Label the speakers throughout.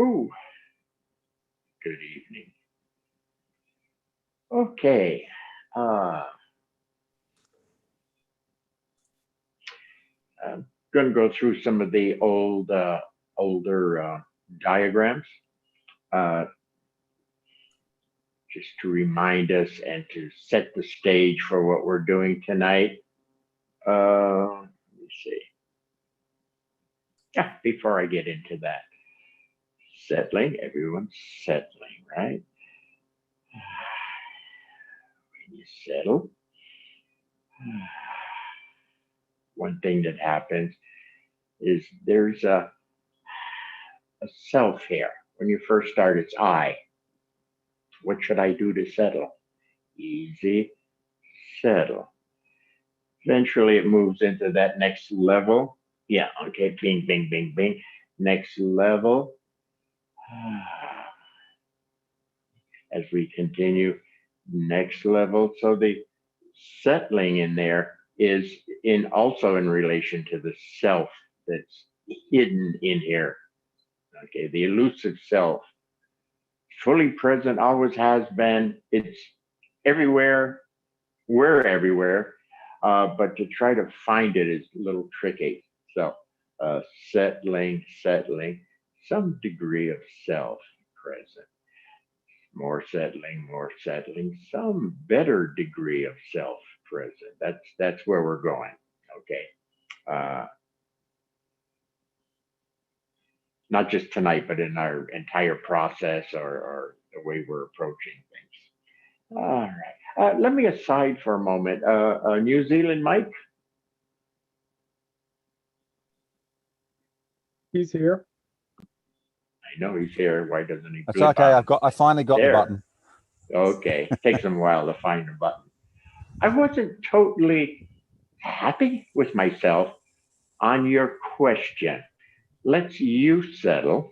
Speaker 1: Oh, good evening. Okay. Uh, I'm going to go through some of the older diagrams, uh, just to remind us and to set the stage for what we're doing tonight. Let me see. Yeah, before I get into that, settling. Everyone's settling, right? When you settle, one thing that happens is there's a self here. When you first start, it's I. What should I do to settle? Easy, settle. Eventually, it moves into that next level. Yeah, okay, bing, bing, bing, bing. Next level. As we continue, next level. So the settling in there is in also in relation to the self that's hidden in here. Okay, the elusive self, fully present, always has been. It's everywhere. We're everywhere, but to try to find it is a little tricky. So, settling, some degree of self present. More settling, some better degree of self present. That's where we're going. Okay. Uh, not just tonight, but in our entire process or the way we're approaching things. All right. Let me aside for a moment. New Zealand Mike.
Speaker 2: He's here.
Speaker 1: I know he's here. Why doesn't he?
Speaker 3: That's okay. I finally got the button.
Speaker 1: Okay. Takes him a while to find the button. I wasn't totally happy with myself on your question. Let's you settle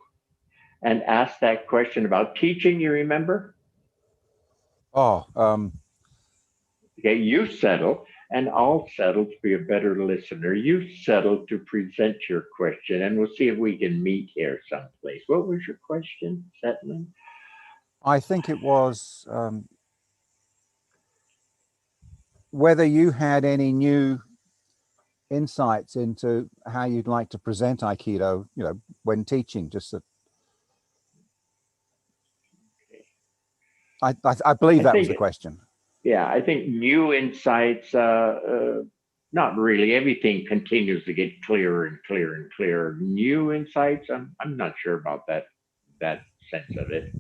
Speaker 1: and ask that question about teaching. You remember?
Speaker 3: Oh,
Speaker 1: Okay, you settle, and I'll settle to be a better listener. You settle to present your question, and we'll see if we can meet here someplace. What was your question, settling?
Speaker 3: I think it was whether you had any new insights into how you'd like to present Aikido, when teaching. Just that. I believe that was the question.
Speaker 1: Yeah, I think new insights. Not really. Everything continues to get clearer and clearer and clearer. New insights. I'm not sure about that sense of it.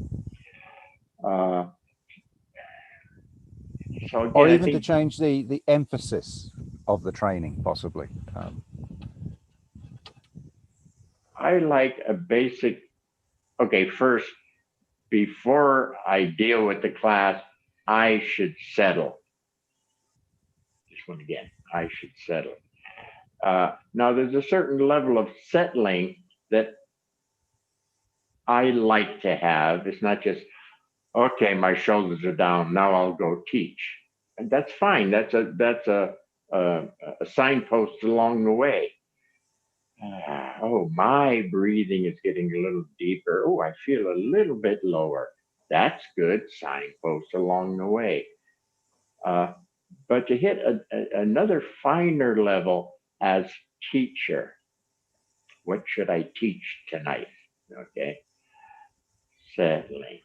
Speaker 1: So again,
Speaker 3: or even to change the emphasis of the training, possibly.
Speaker 1: I like a basic. Okay, first, before I deal with the class, I should settle. This one again, I should settle. Now, there's a certain level of settling that I like to have. It's not just, okay, my shoulders are down, now I'll go teach. And that's fine. That's a signpost along the way. Oh, my breathing is getting a little deeper. Oh, I feel a little bit lower. That's good. Signpost along the way. But to hit another finer level as teacher, what should I teach tonight? Okay. Settling.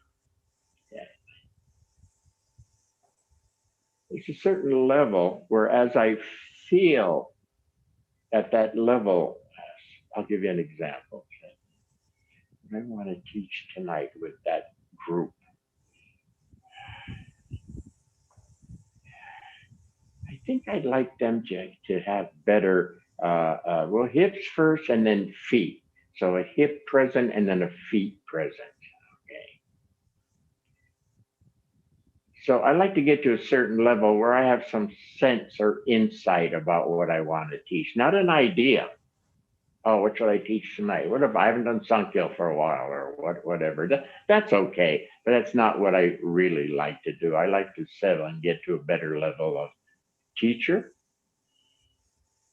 Speaker 1: There's a certain level where as I feel at that level, I'll give you an example. I want to teach tonight with that group. I think I'd like them to have better, well, hips first and then feet. So a hip present and then a feet present. Okay. So I like to get to a certain level where I have some sense or insight about what I want to teach, not an idea. Oh, what should I teach tonight? What if I haven't done Sankyo for a while or whatever? That's okay, but that's not what I really like to do. I like to settle and get to a better level of teacher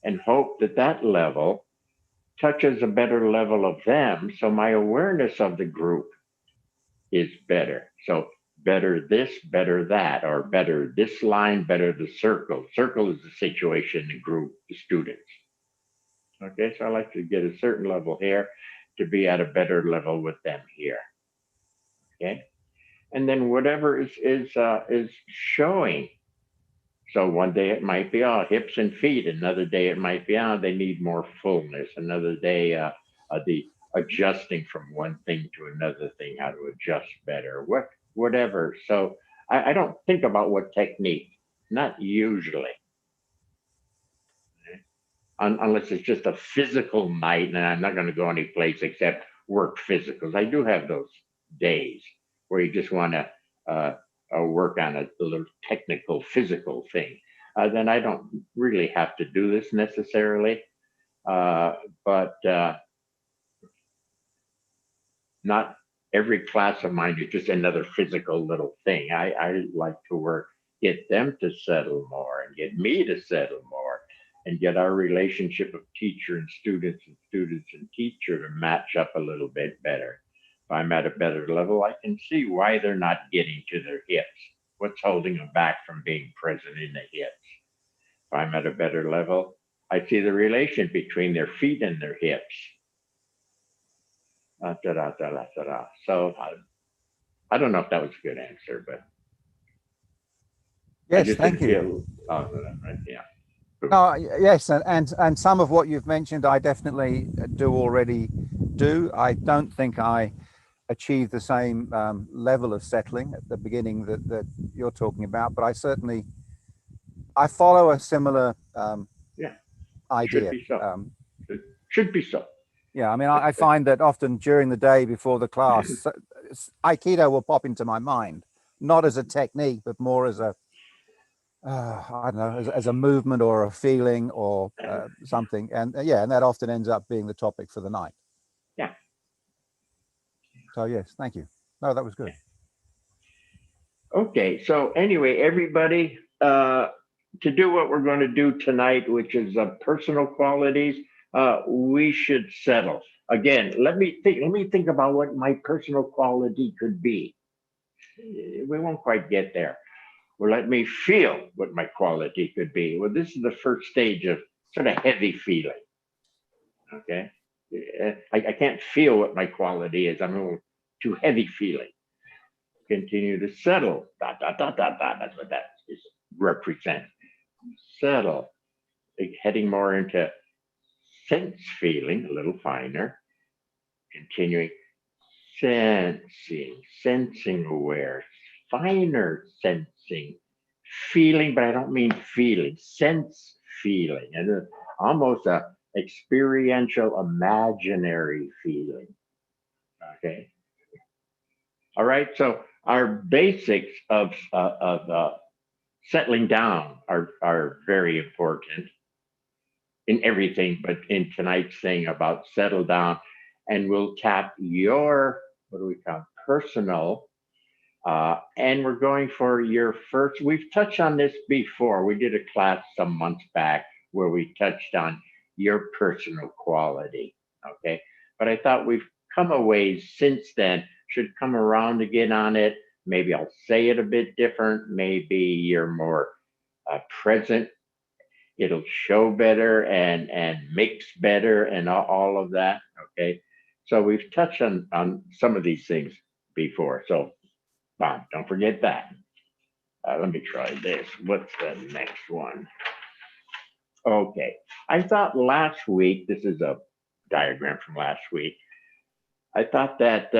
Speaker 1: and hope that level touches a better level of them. So my awareness of the group is better. So better this, better that, or better this line, better the circle. Circle is the situation, the group, the students. Okay, so I like to get a certain level here to be at a better level with them here. Okay, and then whatever is showing. So one day it might be hips and feet. Another day it might be they need more fullness. Another day the adjusting from one thing to another thing, how to adjust better. Whatever. So I don't think about what technique. Not usually, unless it's just a physical night, and I'm not going to go any place except work physicals. I do have those days where you just want to work on a little technical physical thing. Then I don't really have to do this necessarily, but not every class of mine is just another physical little thing. I like to work, get them to settle more and get me to settle more and get our relationship of teacher and students and teacher to match up a little bit better. If I'm at a better level, I can see why they're not getting to their hips. What's holding them back from being present in the hips? If I'm at a better level, I see the relation between their feet and their hips. So I don't know if that was a good answer, but I
Speaker 3: Yes,
Speaker 1: just
Speaker 3: thank
Speaker 1: didn't
Speaker 3: you.
Speaker 1: feel right. Yeah.
Speaker 3: No, yes, and some of what you've mentioned, I definitely do already do. I don't think I achieve the same level of settling at the beginning that you're talking about, but I follow a similar
Speaker 1: Yeah. Should
Speaker 3: idea.
Speaker 1: be so. Should be so.
Speaker 3: Yeah, I mean, I find that often during the day before the class, Aikido will pop into my mind, not as a technique, but more as a I don't know, as a movement or a feeling or something. And yeah, and that often ends up being the topic for the night.
Speaker 1: Yeah.
Speaker 3: So yes, thank you. No, that was good.
Speaker 1: Okay. So anyway, everybody, to do what we're going to do tonight, which is personal qualities, we should settle. Again, let me think. Let me think about what my personal quality could be. We won't quite get there. Well, let me feel what my quality could be. Well, this is the first stage of sort of heavy feeling. Okay. I can't feel what my quality is. I'm a little too heavy feeling. Continue to settle. Dot, dot, dot, dot, dot. That's what that is represent. Settle. Heading more into sense feeling, a little finer. Continuing sensing, sensing aware, finer sensing, feeling, but I don't mean feeling, sense feeling, and almost a experiential, imaginary feeling. Okay. All right. So our basics of settling down are very important in everything, but in tonight's thing about settle down, and we'll tap your what do we call personal. And we're going for your first. We've touched on this before. We did a class some months back where we touched on your personal quality. Okay. But I thought we've come a ways since then, should come around again on it. Maybe I'll say it a bit different. Maybe you're more present. It'll show better and mix better and all of that. Okay. So we've touched on some of these things before. So don't forget that. Let me try this. What's the next one? Okay. I thought last week, this is a diagram from last week. I thought that,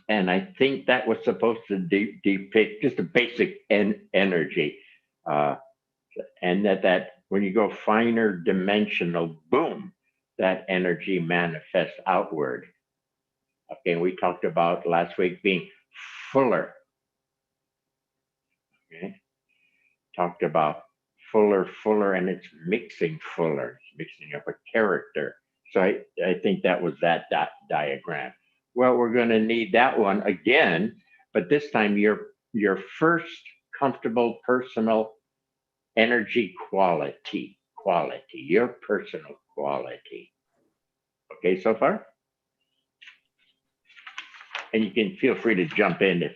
Speaker 1: and I think that was supposed to depict just a basic energy. Uh, and that when you go finer dimensional, boom, that energy manifests outward. Okay. And we talked about last week being fuller. Okay. Talked about fuller, and it's mixing fuller, it's mixing up a character. So I think that was that diagram. Well, we're going to need that one again, but this time your first comfortable personal energy quality, your personal quality. okay so far? And you can feel free to jump in if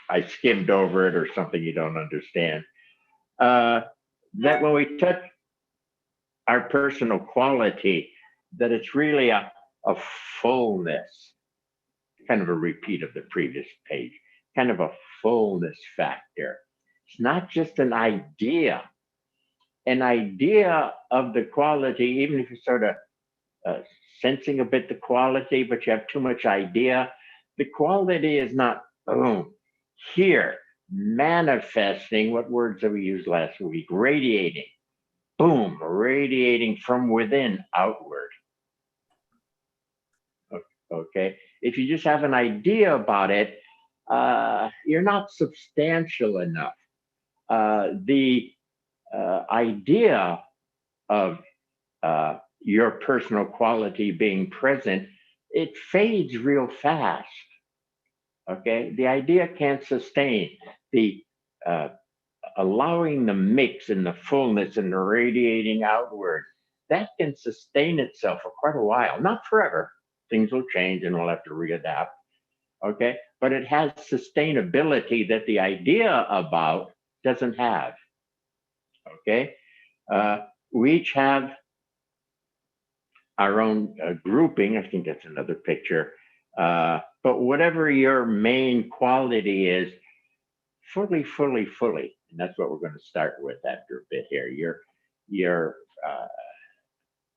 Speaker 1: I skimmed over it or something you don't understand. That when we touch our personal quality, that it's really a fullness, kind of a repeat of the previous page, kind of a fullness factor. It's not just an idea of the quality, even if you're sort of sensing a bit the quality, but you have too much idea. The quality is not, boom, here, manifesting. What words did we use last week? Radiating. Boom, radiating from within outward. Okay. If you just have an idea about it, you're not substantial enough. The idea of your personal quality being present, it fades real fast. Okay. The idea can't sustain the allowing the mix and the fullness and the radiating outward. That can sustain itself for quite a while, not forever. Things will change and we'll have to readapt. Okay. But it has sustainability that the idea about doesn't have. Okay. We each have our own grouping. I think that's another picture. But whatever your main quality is, fully. And that's what we're going to start with after a bit here.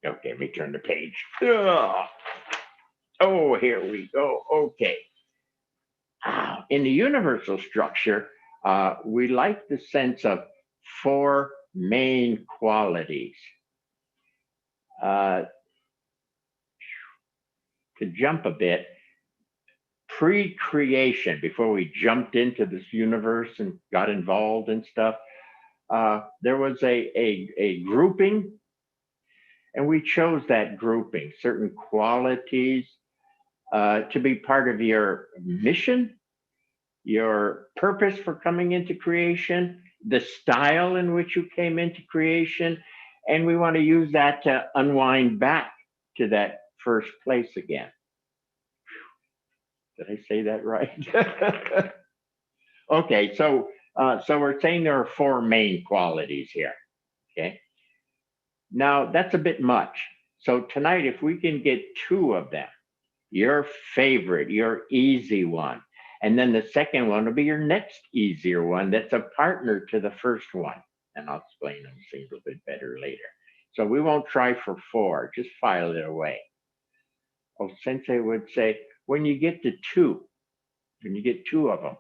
Speaker 1: Okay, let me turn the page. Oh, here we go. Okay. In the universal structure, we like the sense of 4 main qualities. To jump a bit, pre-creation, before we jumped into this universe and got involved and stuff, there was a grouping, and we chose that grouping, certain qualities to be part of your mission, your purpose for coming into creation, the style in which you came into creation, and we want to use that to unwind back to that first place again. Did I say that right? Okay, so we're saying there are 4 main qualities here. Okay. Now that's a bit much. So tonight, if we can get 2 of them, your favorite, your easy one, and then the second one will be your next easier one that's a partner to the first one. And I'll explain those things a bit better later. So we won't try for 4, just file it away. Oh, Sensei would say, when you get to 2, when you get 2 of them,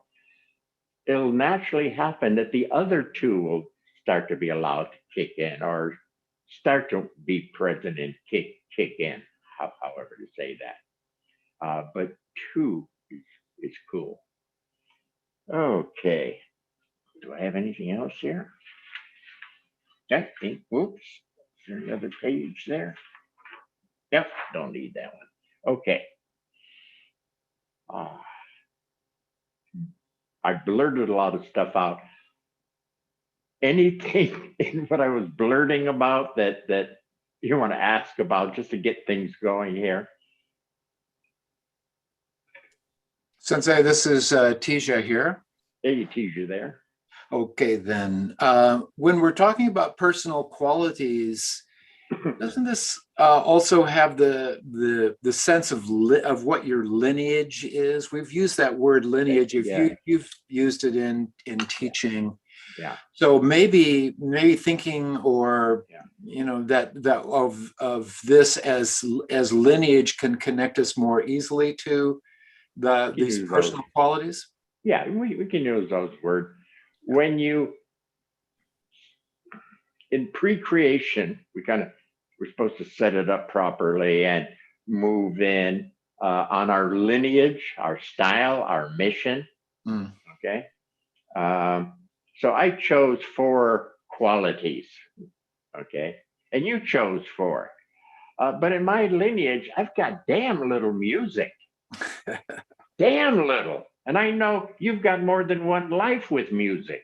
Speaker 1: it'll naturally happen that the other 2 will start to be allowed to kick in or start to be present and kick in, however to say that. But 2 is cool. Okay. Do I have anything else here? Okay. Whoops. Is there another page there? Yep. Don't need that one. Okay. I blurted a lot of stuff out. Anything in what I was blurting about that you want to ask about just to get things going here?
Speaker 2: Sensei, this is Tisha here.
Speaker 1: Hey, Tisha there.
Speaker 2: Okay, then. When we're talking about personal qualities, doesn't this also have the sense of what your lineage is? We've used that word lineage.
Speaker 1: Yeah.
Speaker 2: You've used it in teaching.
Speaker 1: Yeah.
Speaker 2: So maybe thinking, or that of this as lineage can connect us more easily to these personal qualities.
Speaker 1: Yeah, we can use those words. When in pre-creation, we're supposed to set it up properly and move in on our lineage, our style, our mission. Okay. So I chose 4 qualities. Okay. And you chose 4. But in my lineage, I've got damn little music. Damn little. And I know you've got more than one life with music.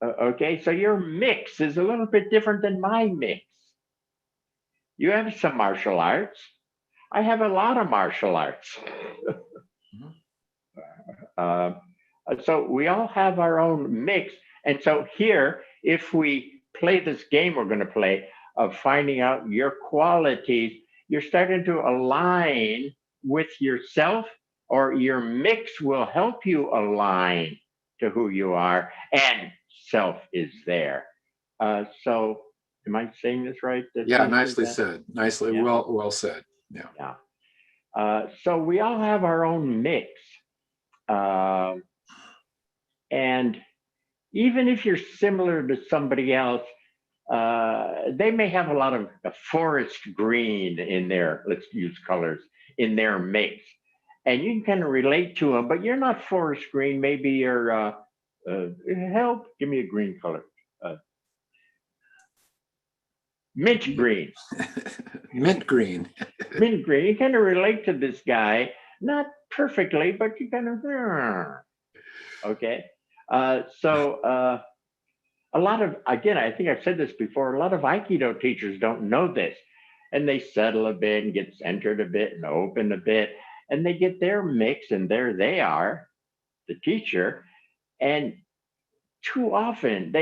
Speaker 1: Okay, so your mix is a little bit different than my mix. You have some martial arts. I have a lot of martial arts.
Speaker 2: Mhm.
Speaker 1: Uh, so we all have our own mix. And so here, if we play this game we're going to play of finding out your qualities, you're starting to align with yourself, or your mix will help you align to who you are, and self is there. So, am I saying this right?
Speaker 2: Yeah,
Speaker 1: Sensei?
Speaker 2: nicely said. Nicely,
Speaker 1: Yeah,
Speaker 2: well said. Yeah.
Speaker 1: yeah. So we all have our own mix. Um, and even if you're similar to somebody else, they may have a lot of forest green in their, let's use colors, in their mix. And you can kind of relate to them, but you're not forest green. Maybe you're, help, give me a green color. Uh, Mint green.
Speaker 2: Mint green.
Speaker 1: Mint green. You kind of relate to this guy, not perfectly, but you kind of, okay. So, a lot of, again, I think I've said this before, a lot of Aikido teachers don't know this. And they settle a bit and get centered a bit and open a bit. And they get their mix, and there they are, the teacher. And too often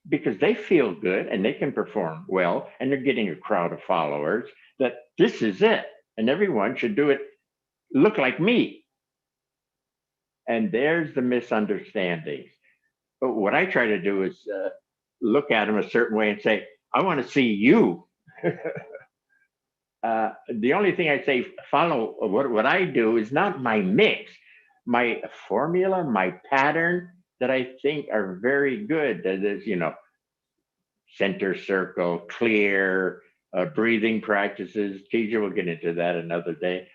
Speaker 1: because they feel good and they can perform well and they're getting a crowd of followers, that this is it. And everyone should do it, look like me. And there's the misunderstandings. But what I try to do is look at them a certain way and say, I want to see you. The only thing I say, follow what I do is not my mix, my formula, my pattern that I think are very good. That is, center circle, clear, breathing practices. Teacher will get into that another day.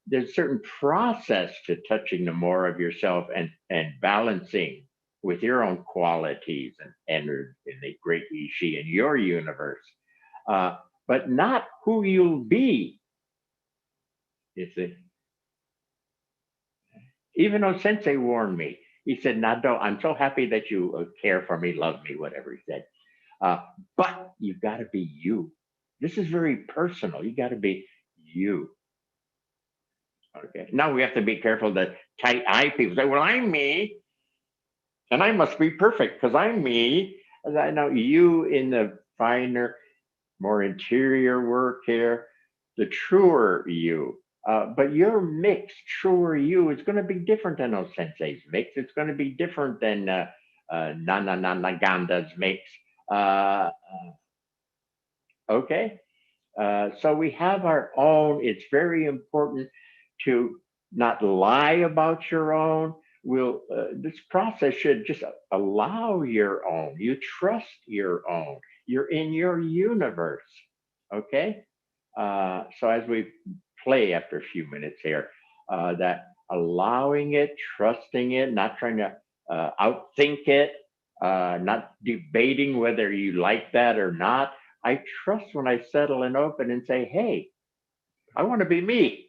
Speaker 1: There's a certain process to touching the more of yourself and balancing with your own qualities and energy in the great Ishi in your universe, uh, but not who you'll be. You see, even though Sensei warned me, he said, Nadeau, I'm so happy that you care for me, love me, whatever he said. Uh, but you've got to be you. This is very personal. You got to be you. Okay. Now we have to be careful that tight eye people say, well, I'm me and I must be perfect because I'm me. And I know you in the finer, more interior work here, the truer you. But your mix, truer you, is going to be different than those sensei's mix. It's going to be different than Nana Naganda's mix. Uh, okay. So we have our own. It's very important to not lie about your own. This process should just allow your own. You trust your own. You're in your universe. Okay. So as we play after a few minutes here, that allowing it, trusting it, not trying to outthink it, not debating whether you like that or not. I trust when I settle and open and say, hey, I want to be me.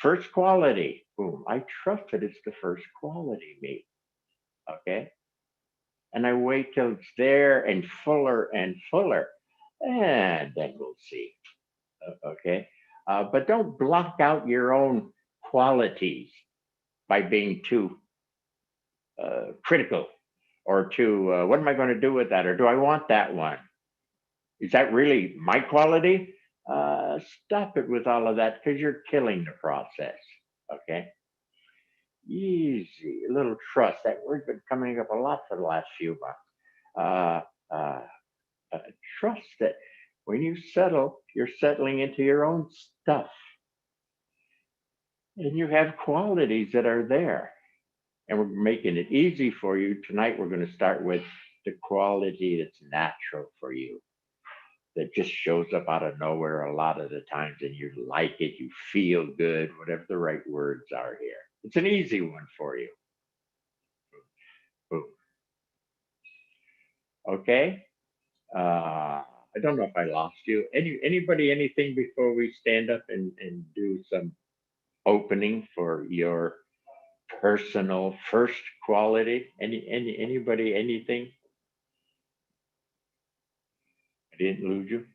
Speaker 1: First quality. Boom. I trust that it's the first quality me. Okay. And I wait till it's there and fuller and fuller. And then we'll see. Okay. But don't block out your own qualities by being too critical or too, what am I going to do with that? Or do I want that one? Is that really my quality? Stop it with all of that because you're killing the process. Okay. Easy, a little trust. That word's been coming up a lot for the last few months. Uh, trust that when you settle, you're settling into your own stuff and you have qualities that are there. And we're making it easy for you. Tonight, we're going to start with the quality that's natural for you, that just shows up out of nowhere a lot of the times and you like it, you feel good, whatever the right words are here. It's an easy one for you. Boom. Okay. I don't know if I lost you. Anybody, anything before we stand up and do some opening for your personal first quality? Anybody, anything? I didn't lose you.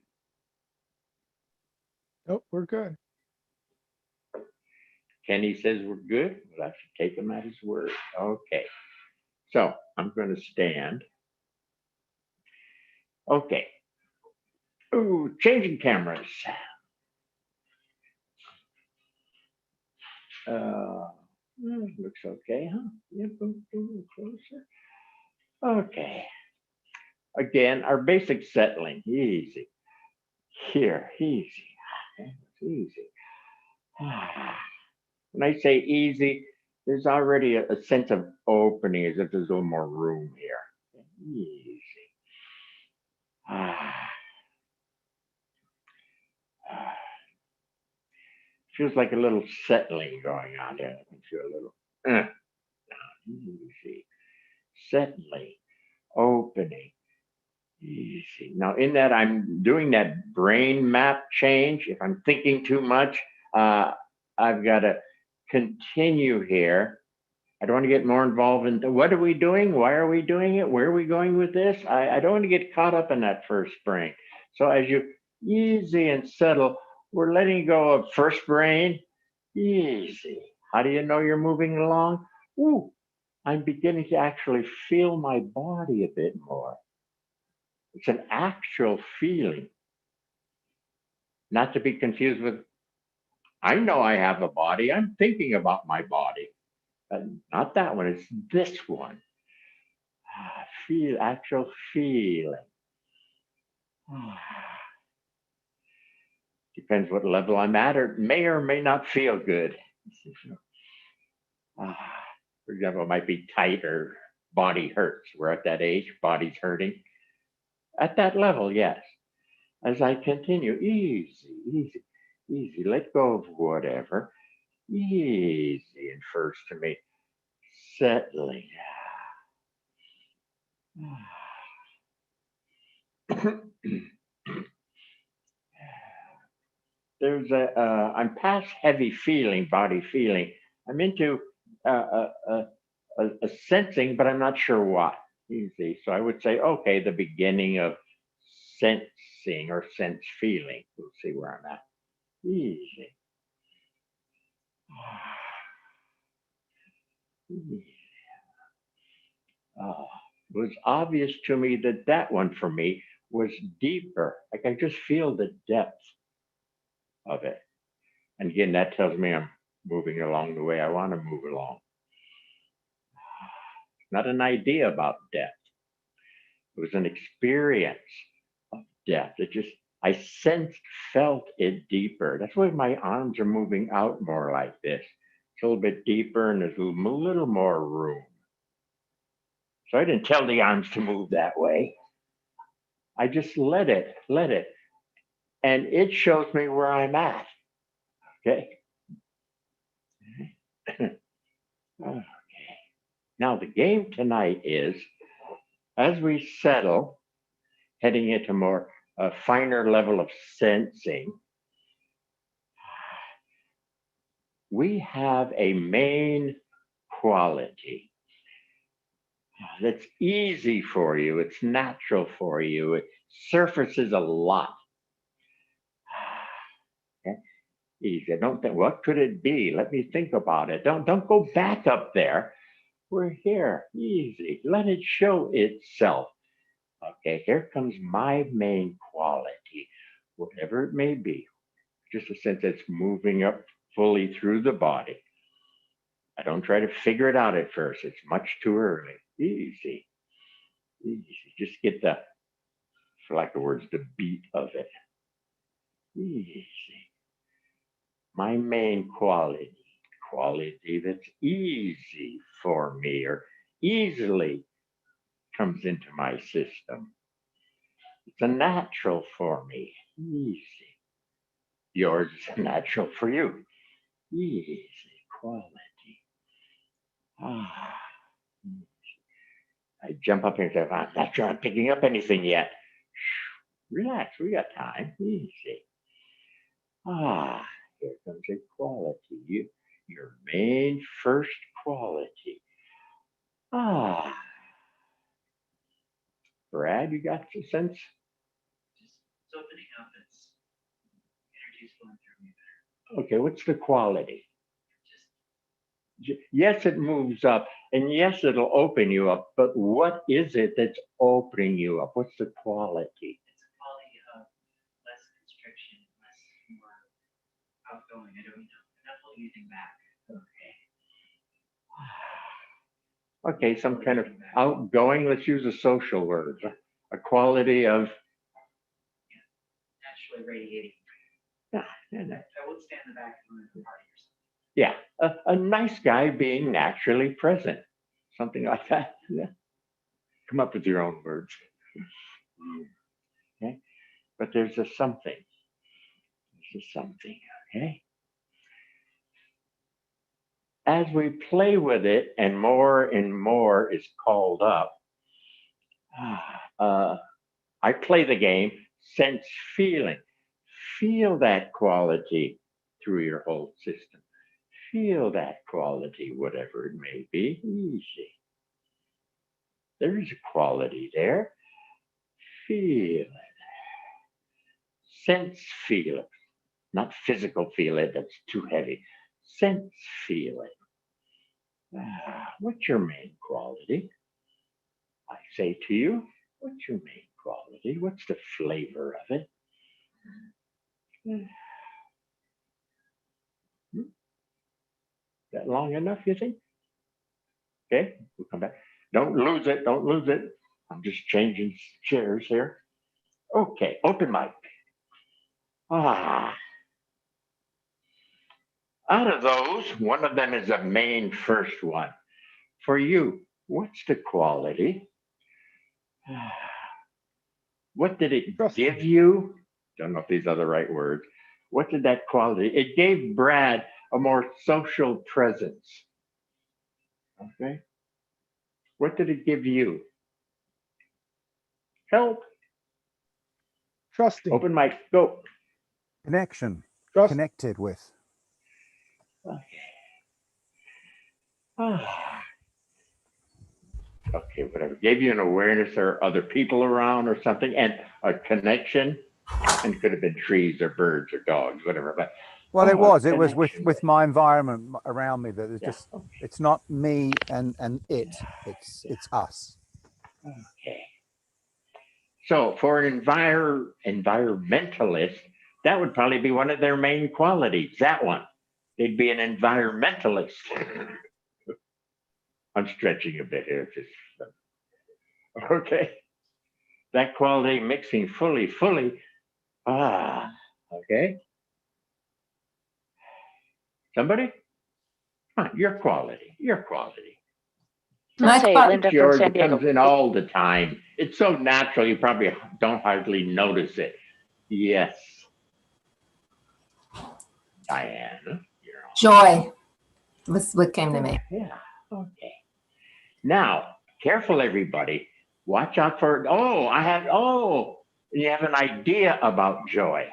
Speaker 4: Oh, we're good.
Speaker 1: Kenny says we're good. We'll have to take him at his word. Okay. So I'm going to stand. Okay. Ooh, changing cameras. Looks okay, huh? Yep, a little closer. Okay. Again, our basic settling. Easy. Here, easy. Easy. When I say easy, there's already a sense of opening as if there's a little more room here. Easy. Feels like a little settling going on there. I can feel a little easy. Settling, opening, easy. Now, in that, I'm doing that brain map change. If I'm thinking too much, I've got to continue here. I don't want to get more involved in what are we doing? Why are we doing it? Where are we going with this? I don't want to get caught up in that first brain. So as you easy and settle, we're letting go of first brain. Easy. How do you know you're moving along? Ooh, I'm beginning to actually feel my body a bit more. It's an actual feeling, not to be confused with, I know I have a body. I'm thinking about my body. Not that one, it's this one. Feel, actual feeling. Depends what level I'm at, or may not feel good. For example, it might be tight or body hurts. We're at that age, body's hurting. At that level, yes. As I continue, easy, let go of whatever. Easy and first to me, settling. I'm past heavy feeling, body feeling. I'm into a sensing, but I'm not sure what. Easy. So I would say, okay, the beginning of sensing or sense feeling. We'll see where I'm at. Easy. It was obvious to me that that one for me was deeper. Like I just feel the depth of it. And again, that tells me I'm moving along the way I want to move along. Not an idea about depth. It was an experience of depth. I sensed, felt it deeper. That's why my arms are moving out more like this. It's a little bit deeper and there's a little more room. So I didn't tell the arms to move that way. I just let it. And it shows me where I'm at. Okay. Okay. Now the game tonight is, as we settle, heading into more a finer level of sensing, we have a main quality that's easy for you. It's natural for you. It surfaces a lot. Okay? Easy. Don't think, what could it be? Let me think about it. Don't go back up there. We're here. Easy. Let it show itself. Okay, here comes my main quality, whatever it may be. Just a sense that's moving up fully through the body. I don't try to figure it out at first. It's much too early. Easy. Just get the, for lack of words, the beat of it. Easy. My main quality that's easy for me or easily comes into my system. It's a natural for me. Easy. Yours is a natural for you. Easy quality. I jump up here and say, I'm not sure I'm picking up anything yet. Relax, we got time. Easy. Here comes a quality. Your main first quality. Brad, you got the sense?
Speaker 5: Just opening up its energy
Speaker 1: Okay, what's the quality? Yes, it moves up, and yes, it'll open you up, but what is it that's opening you up? What's the quality?
Speaker 4: It's a quality of less constriction, less more outgoing. I don't know. I'm not holding anything back.
Speaker 1: Okay, some kind of outgoing, let's use a social word, a quality of,
Speaker 4: Naturally radiating.
Speaker 1: yeah,
Speaker 4: I won't stand in the back of the party or something.
Speaker 1: yeah, a nice guy being naturally present, something like that. Yeah. Come up with your own words. Okay, but there's a something. There's a something. Okay. As we play with it, and more is called up. I play the game, sense feeling. Feel that quality through your whole system. Feel that quality, whatever it may be. Easy. There's a quality there. Feel it. Sense feel it. Not physical feel it, that's too heavy. Sense feel it. What's your main quality? I say to you, what's your main quality? What's the flavor of it? That long enough, you think? Okay, we'll come back. Don't lose it. Don't lose it. I'm just changing chairs here. Okay, open mic. Out of those, one of them is a main first one. For you, what's the quality? What did it give you? Don't know if these are the right words. What did that quality? It gave Brad a more social presence. Okay. What did it give you? Help.
Speaker 5: Trusting.
Speaker 1: Open mic. Go.
Speaker 3: Connection.
Speaker 5: Trust.
Speaker 3: Connected with.
Speaker 1: Okay. Okay, whatever. Gave you an awareness there are other people around or something, and a connection, and could have been trees or birds or dogs, whatever. But
Speaker 3: Well, it was
Speaker 1: connection.
Speaker 3: with my environment around me that it's
Speaker 1: Yeah,
Speaker 3: just,
Speaker 1: okay.
Speaker 3: it's not me and it, it's us.
Speaker 1: Okay. So for an environmentalist, that would probably be one of their main qualities. That one, they'd be an environmentalist. I'm stretching a bit here. Just okay. That quality mixing fully. Okay. Somebody? Your quality.
Speaker 6: My
Speaker 7: Sensei,
Speaker 6: qual-
Speaker 7: Linda from
Speaker 1: Yours
Speaker 7: San Diego.
Speaker 1: comes in all the time. It's so natural, you probably don't hardly notice it. Yes. Diane.
Speaker 6: joy was what came to me.
Speaker 1: Yeah. Okay. Now, careful, everybody. Watch out for, you have an idea about joy.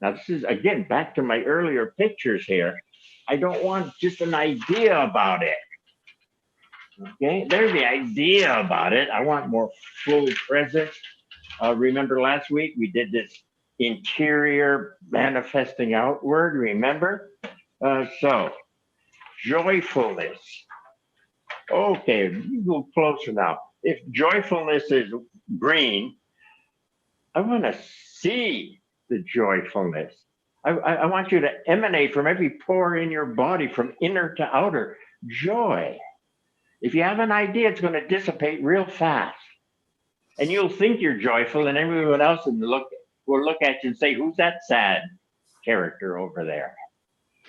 Speaker 1: Now, this is, again, back to my earlier pictures here. I don't want just an idea about it. Okay, there's the idea about it. I want more full presence. Remember last week we did this interior manifesting outward, remember? So, joyfulness. Okay, you go closer now. If joyfulness is green, I want to see the joyfulness. I want you to emanate from every pore in your body, from inner to outer, joy. If you have an idea, it's going to dissipate real fast. And you'll think you're joyful, and everyone else will look at you and say, who's that sad character over there?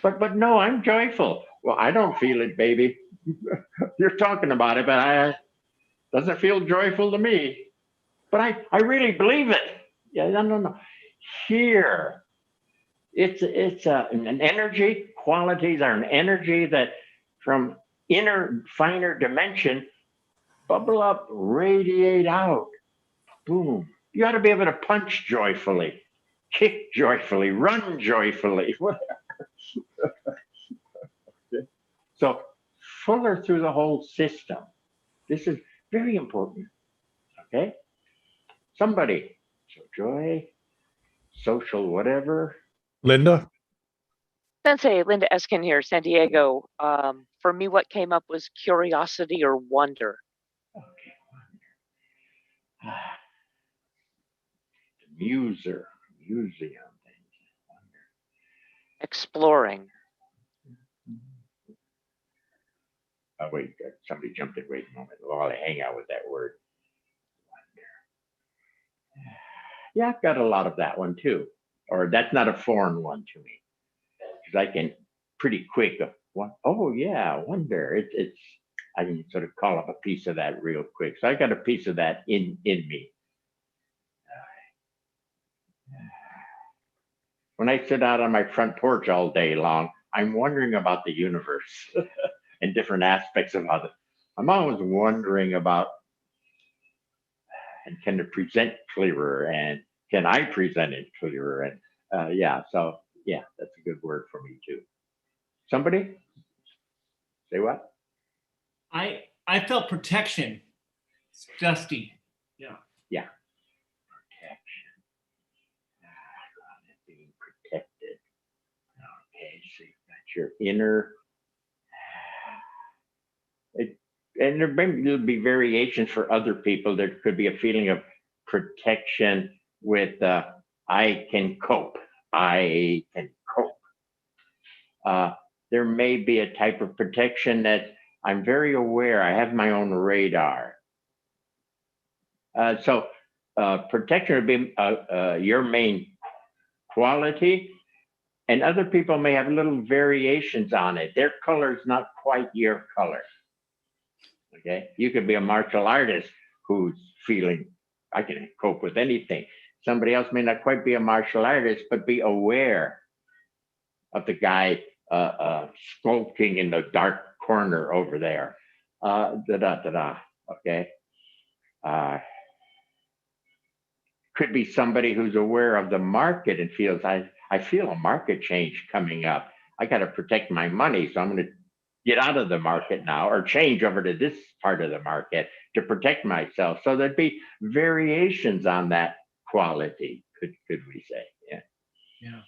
Speaker 1: But no, I'm joyful. Well, I don't feel it, baby. You're talking about it, but it doesn't feel joyful to me. But I really believe it. Yeah, no. Here, it's an energy. Qualities are an energy that from inner, finer dimension bubble up, radiate out. Boom. You ought to be able to punch joyfully, kick joyfully, run joyfully, whatever. So fuller through the whole system. This is very important. Okay? Somebody, so joy, social whatever,
Speaker 5: Linda?
Speaker 7: Sensei, Linda Eskin here, San Diego. For me, what came up was curiosity or wonder.
Speaker 1: Okay. Museum things.
Speaker 7: Exploring.
Speaker 1: Oh, wait, somebody jumped in. Wait a moment. While I hang out with that word. Yeah, I've got a lot of that one too. Or that's not a foreign one to me. Because I can pretty quick, oh yeah, wonder. It's I can sort of call up a piece of that real quick. So I got a piece of that in me. When I sit out on my front porch all day long, I'm wondering about the universe and different aspects of it. I'm always wondering about, and can it present clearer, and can I present it clearer? And yeah, so yeah, that's a good word for me too. Somebody say what?
Speaker 8: I felt protection. It's Dusty.
Speaker 1: Yeah. Protection. Being protected. Okay, so you've got your inner. And there'll be variations for other people. There could be a feeling of protection with I can cope. I can cope. There may be a type of protection that I'm very aware. I have my own radar. So protection would be your main quality, and other people may have little variations on it. Their color is not quite your color. Okay, you could be a martial artist who's feeling I can cope with anything. Somebody else may not quite be a martial artist, but be aware of the guy skulking in the dark corner over there. Okay. Could be somebody who's aware of the market and feels I feel a market change coming up. I got to protect my money, so I'm going to get out of the market now or change over to this part of the market to protect myself. So there'd be variations on that quality, could we say? Yeah.
Speaker 8: Yeah.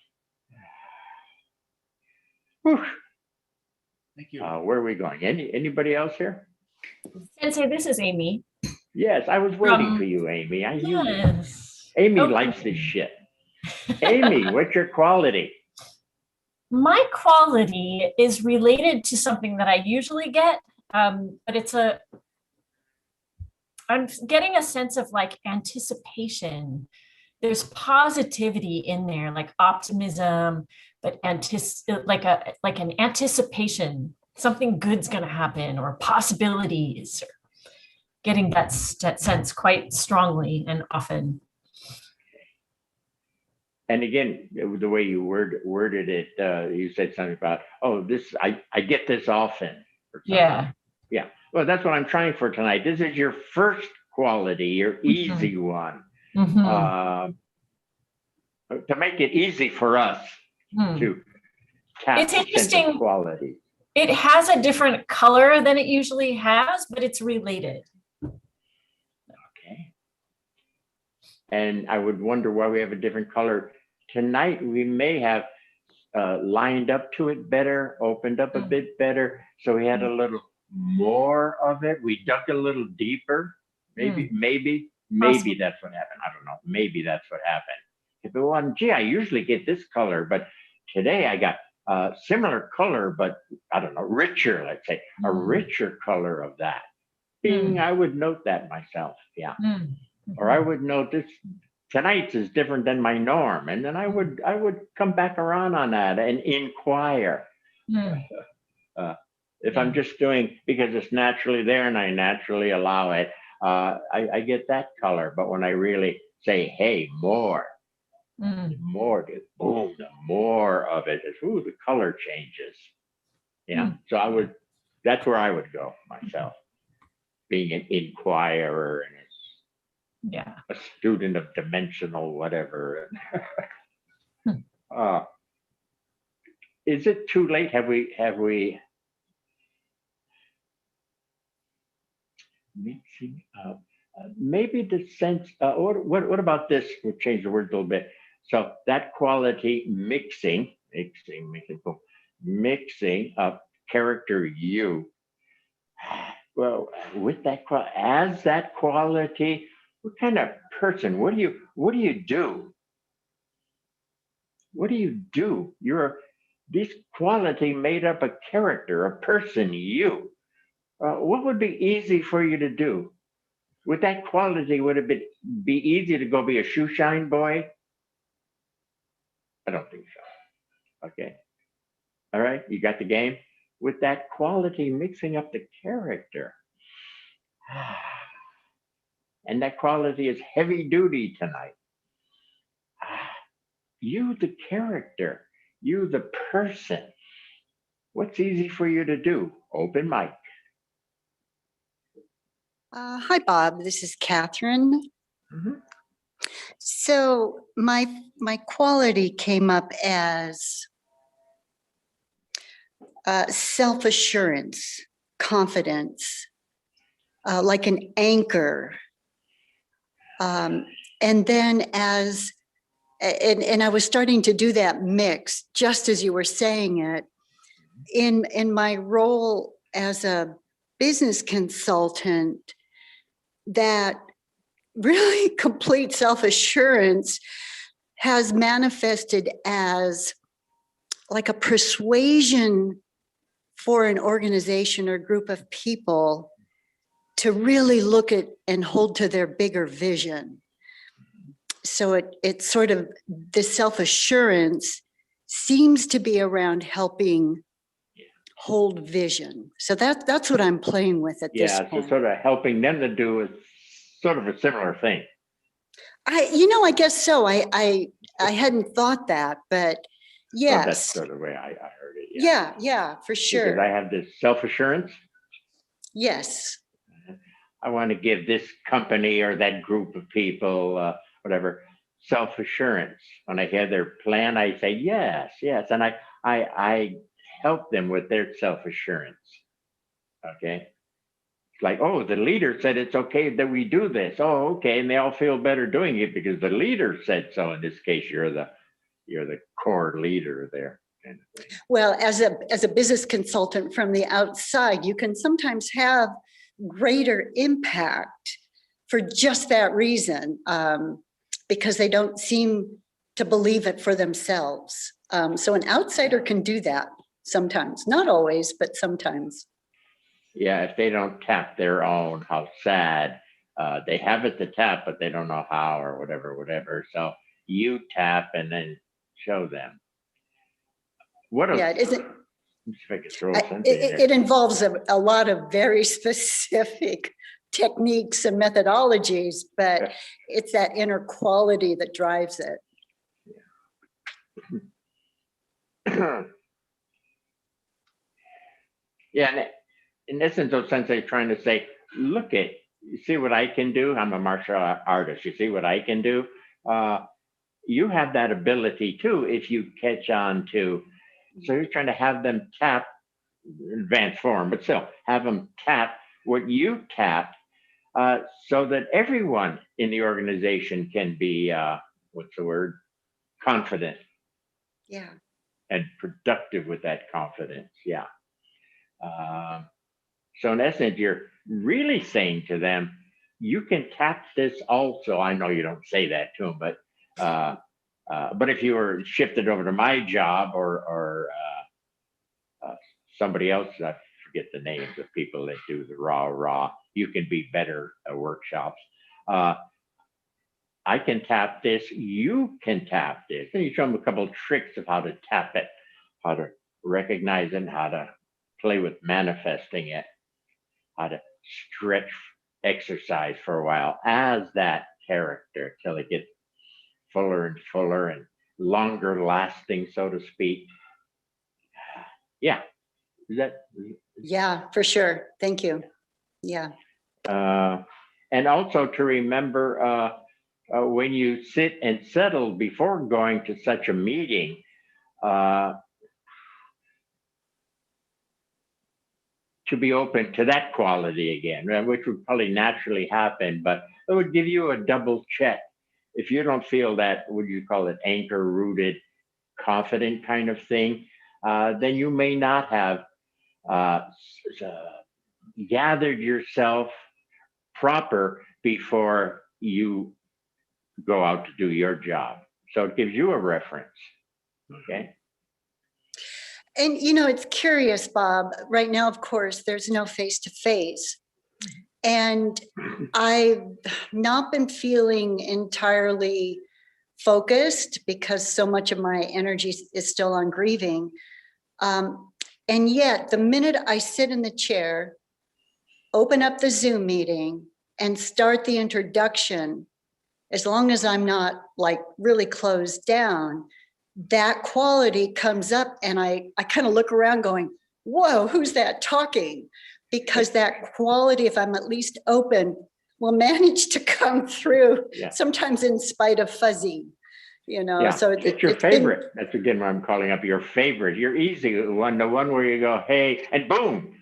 Speaker 1: Whew.
Speaker 8: Thank you.
Speaker 1: Where are we going? Anybody else here?
Speaker 9: Sensei, this is Amy.
Speaker 1: Yes, I was waiting for you, Amy. I knew you.
Speaker 9: Yes.
Speaker 1: Amy
Speaker 9: Okay.
Speaker 1: likes this shit. Amy, what's your quality?
Speaker 9: My quality is related to something that I usually get, but I'm getting a sense of like anticipation. There's positivity in there, like optimism, but like an anticipation, something good's gonna happen, or possibilities, or getting that sense quite strongly and often.
Speaker 1: And again, the way you worded it, you said something about, oh, this I get this often. Or
Speaker 9: Yeah.
Speaker 1: Yeah. Well, that's what I'm trying for tonight. This is your first quality, your easy one.
Speaker 9: Mm-hmm.
Speaker 1: To make it easy for us to tap
Speaker 9: It's
Speaker 1: the sense of
Speaker 9: interesting.
Speaker 1: quality.
Speaker 9: It has a different color than it usually has, but it's related.
Speaker 1: Okay. And I would wonder why we have a different color. Tonight, we may have lined up to it better, opened up a bit better. So we had a little more of it. We dug a little deeper. Maybe that's what happened. I don't know. Maybe that's what happened. If it wasn't, gee, I usually get this color, but today I got similar color, but I don't know, richer, let's say, a richer color of that. Bing, I would note that myself. Yeah. Or I would note this tonight's is different than my norm. And then I would come back around on that and inquire. If I'm just doing because it's naturally there and I naturally allow it, I get that color. But when I really say, hey, more, boom, the more of it is, ooh, the color changes. Yeah. So that's where I would go myself, being an inquirer and a student of dimensional whatever. Is it too late? Have we mixing up? Maybe the sense. What about this? We'll change the word a little bit. So that quality mixing up character you. Well, with that as that quality, what kind of person? What do you do? What do you do? You're this quality made up a character, a person, you. What would be easy for you to do? With that quality, would it be easy to go be a shoe shine boy? I don't think so. Okay. All right. You got the game? With that quality, mixing up the character. And that quality is heavy duty tonight. You, the character, you, the person. What's easy for you to do? Open mic.
Speaker 5: Hi, Bob. This is Catherine.
Speaker 1: Mm-hmm.
Speaker 5: So my quality came up as self-assurance, confidence, like an anchor. And then and I was starting to do that mix just as you were saying it. In my role as a business consultant, that really complete self-assurance has manifested as like a persuasion for an organization or group of people to really look at and hold to their bigger vision. So it's sort of, the self-assurance seems to be around helping hold vision. So that's what I'm playing with at this point.
Speaker 1: Yeah, so sort of helping them to do sort of a similar thing.
Speaker 5: I guess so. I hadn't thought that, but yes.
Speaker 1: Well, that's sort of the way I heard it.
Speaker 5: Yeah, for sure.
Speaker 1: Because I have this self-assurance.
Speaker 5: Yes.
Speaker 1: I want to give this company or that group of people, whatever, self-assurance. When I hear their plan, I say, yes. And I help them with their self-assurance. Okay. It's like, oh, the leader said it's okay that we do this. Oh, okay. And they all feel better doing it because the leader said so. In this case, you're the core leader there. Kind of thing.
Speaker 5: Well, as a business consultant from the outside, you can sometimes have greater impact for just that reason, because they don't seem to believe it for themselves. So an outsider can do that sometimes, not always, but sometimes.
Speaker 1: Yeah, if they don't tap their own, how sad. They have it to tap, but they don't know how or whatever. So you tap and then show them.
Speaker 5: It isn't.
Speaker 1: It
Speaker 5: involves a lot of very specific techniques and methodologies, but it's that inner quality that drives it.
Speaker 1: Yeah, in essence, OSensei trying to say, look you see what I can do? I'm a martial artist. You see what I can do? You have that ability too if you catch on to. So you're trying to have them tap advanced form, but still have them tap what you tap, so that everyone in the organization can be, confident.
Speaker 5: Yeah.
Speaker 1: And productive with that confidence. Yeah. So in essence, you're really saying to them, you can tap this also. I know you don't say that to them, but if you were shifted over to my job or somebody else, I forget the names of people that do the raw, you can be better workshops. I can tap this, you can tap this. And you show them a couple of tricks of how to tap it, how to recognize it, how to play with manifesting it, how to stretch exercise for a while as that character till it gets fuller and fuller and longer lasting, so to speak. Yeah.
Speaker 5: Yeah, for sure. Thank you. Yeah.
Speaker 1: And also to remember, when you sit and settle before going to such a meeting, to be open to that quality again, which would probably naturally happen, but it would give you a double check. if you don't feel that, what do you call it, anchor rooted, confident kind of thing, then you may not have gathered yourself proper before you go out to do your job. So it gives you a reference. Okay.
Speaker 5: And you know, it's curious, Bob. Right now, of course, there's no face-to-face. And I've not been feeling entirely focused because so much of my energy is still on grieving. And yet, the minute I sit in the chair, open up the Zoom meeting, and start the introduction, as long as I'm not like really closed down, that quality comes up, and I kind of look around going, whoa, who's that talking? Because that quality, if I'm at least open, will manage to come through, sometimes in spite of fuzzy, you know.
Speaker 1: Yeah.
Speaker 5: So
Speaker 1: it's your favorite. That's again what I'm calling up your favorite. Your easy one, the one where you go, hey, and boom,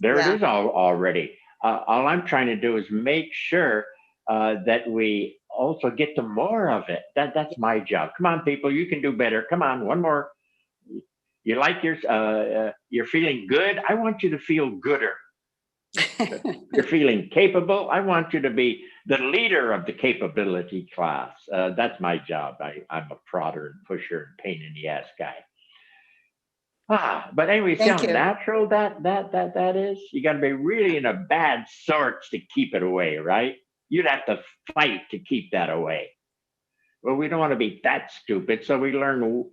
Speaker 1: there it is already. All I'm trying to do is make sure that we also get to more of it. That's my job. Come on, people, you can do better. Come on, one more. You like you're feeling good. I want you to feel gooder. You're feeling capable. I want you to be the leader of the capability class. That's my job. I'm a prodder and pusher and pain in the ass guy. But anyway, see how natural that is. You got to be really in a bad sorts to keep it away, right? You'd have to fight to keep that away. Well, we don't want to be that stupid, so we learn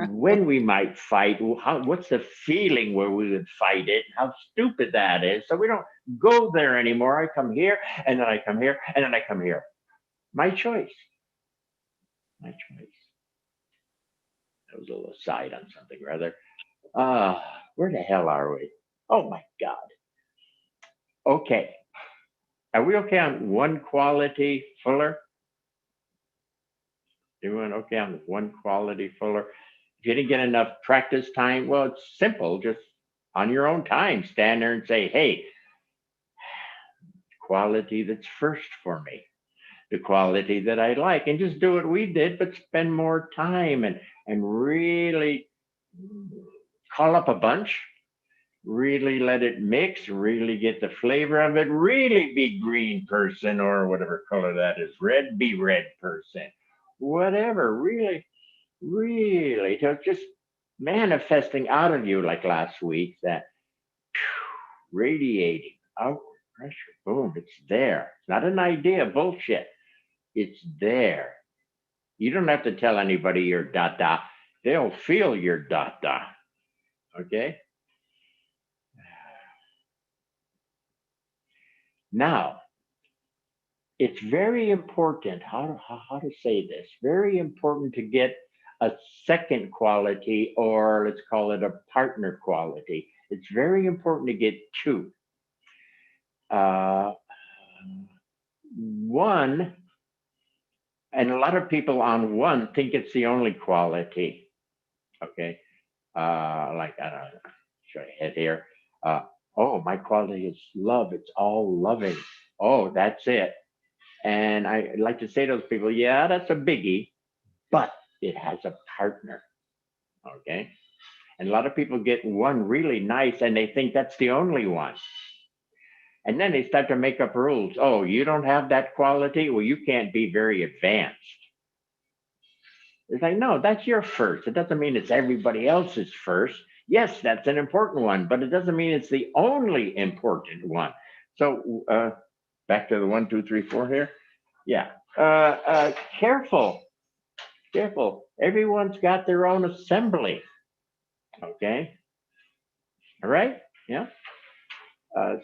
Speaker 1: when we might fight. What's the feeling where we would fight it? How stupid that is. So we don't go there anymore. I come here, and then I come here, and then I come here. My choice. My choice. That was a little aside on something rather. Where the hell are we? Oh my God. Okay. Are we okay on one quality, Fuller? Doing okay on one quality, Fuller? If you didn't get enough practice time, well, it's simple. Just on your own time, stand there and say, hey, quality that's first for me, the quality that I like, and just do what we did, but spend more time and really call up a bunch, really let it mix, really get the flavor of it, really be green person or whatever color that is, red, be red person. Whatever, really, so just manifesting out of you like last week, that radiating outward pressure, boom, it's there. It's not an idea, bullshit. It's there. You don't have to tell anybody your da-da. They'll feel your da-da, okay? Now, it's very important, how to say this, very important to get a second quality, or let's call it a partner quality. It's very important to get two. One, and a lot of people on one think it's the only quality, okay? Like, I don't know, show you head here. Oh, my quality is love, it's all loving. Oh, that's it. And I like to say to those people, yeah, that's a biggie, but it has a partner, okay? And a lot of people get one really nice and they think that's the only one. And then they start to make up rules. Oh, you don't have that quality? Well, you can't be very advanced. It's like, no, that's your first. It doesn't mean it's everybody else's first. Yes, that's an important one, but it doesn't mean it's the only important one. So back to the 1, 2, 3, 4 here. Yeah. Careful. Everyone's got their own assembly. Okay. All right. Yeah.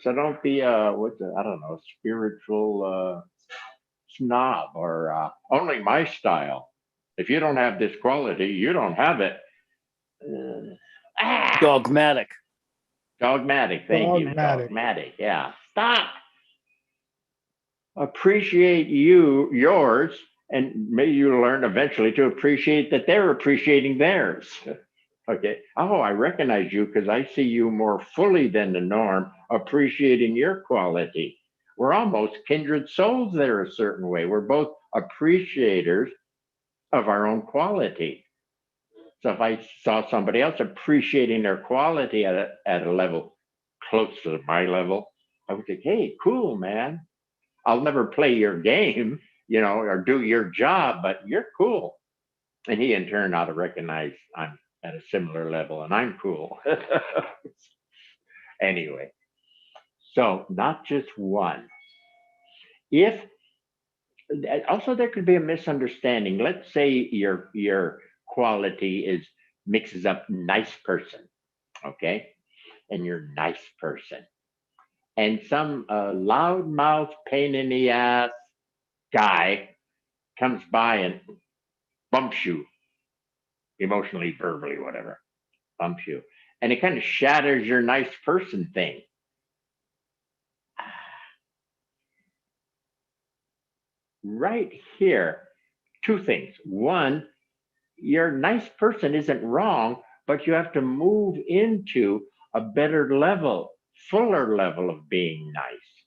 Speaker 1: So don't be I don't know, spiritual snob or only my style. If you don't have this quality, you don't have it.
Speaker 10: Dogmatic.
Speaker 1: Thank you. Dogmatic. Yeah. Stop. Appreciate yours, and maybe you learn eventually to appreciate that they're appreciating theirs. Okay. Oh, I recognize you because I see you more fully than the norm, appreciating your quality. we're almost kindred souls that are a certain way. We're both appreciators of our own quality. So if I saw somebody else appreciating their quality at a level close to my level, I would think, hey, cool, man. I'll never play your game, you know, or do your job, but you're cool. And he in turn ought to recognize I'm at a similar level and I'm cool. Anyway, so not just one. If also there could be a misunderstanding. Let's say your quality is mixes up nice person, okay, and you're nice person, and some loudmouth pain in the ass guy comes by and bumps you emotionally, verbally, whatever, bumps you, and it kind of shatters your nice person thing. Right here, two things. One, your nice person isn't wrong, but you have to move into a better level, fuller level of being nice.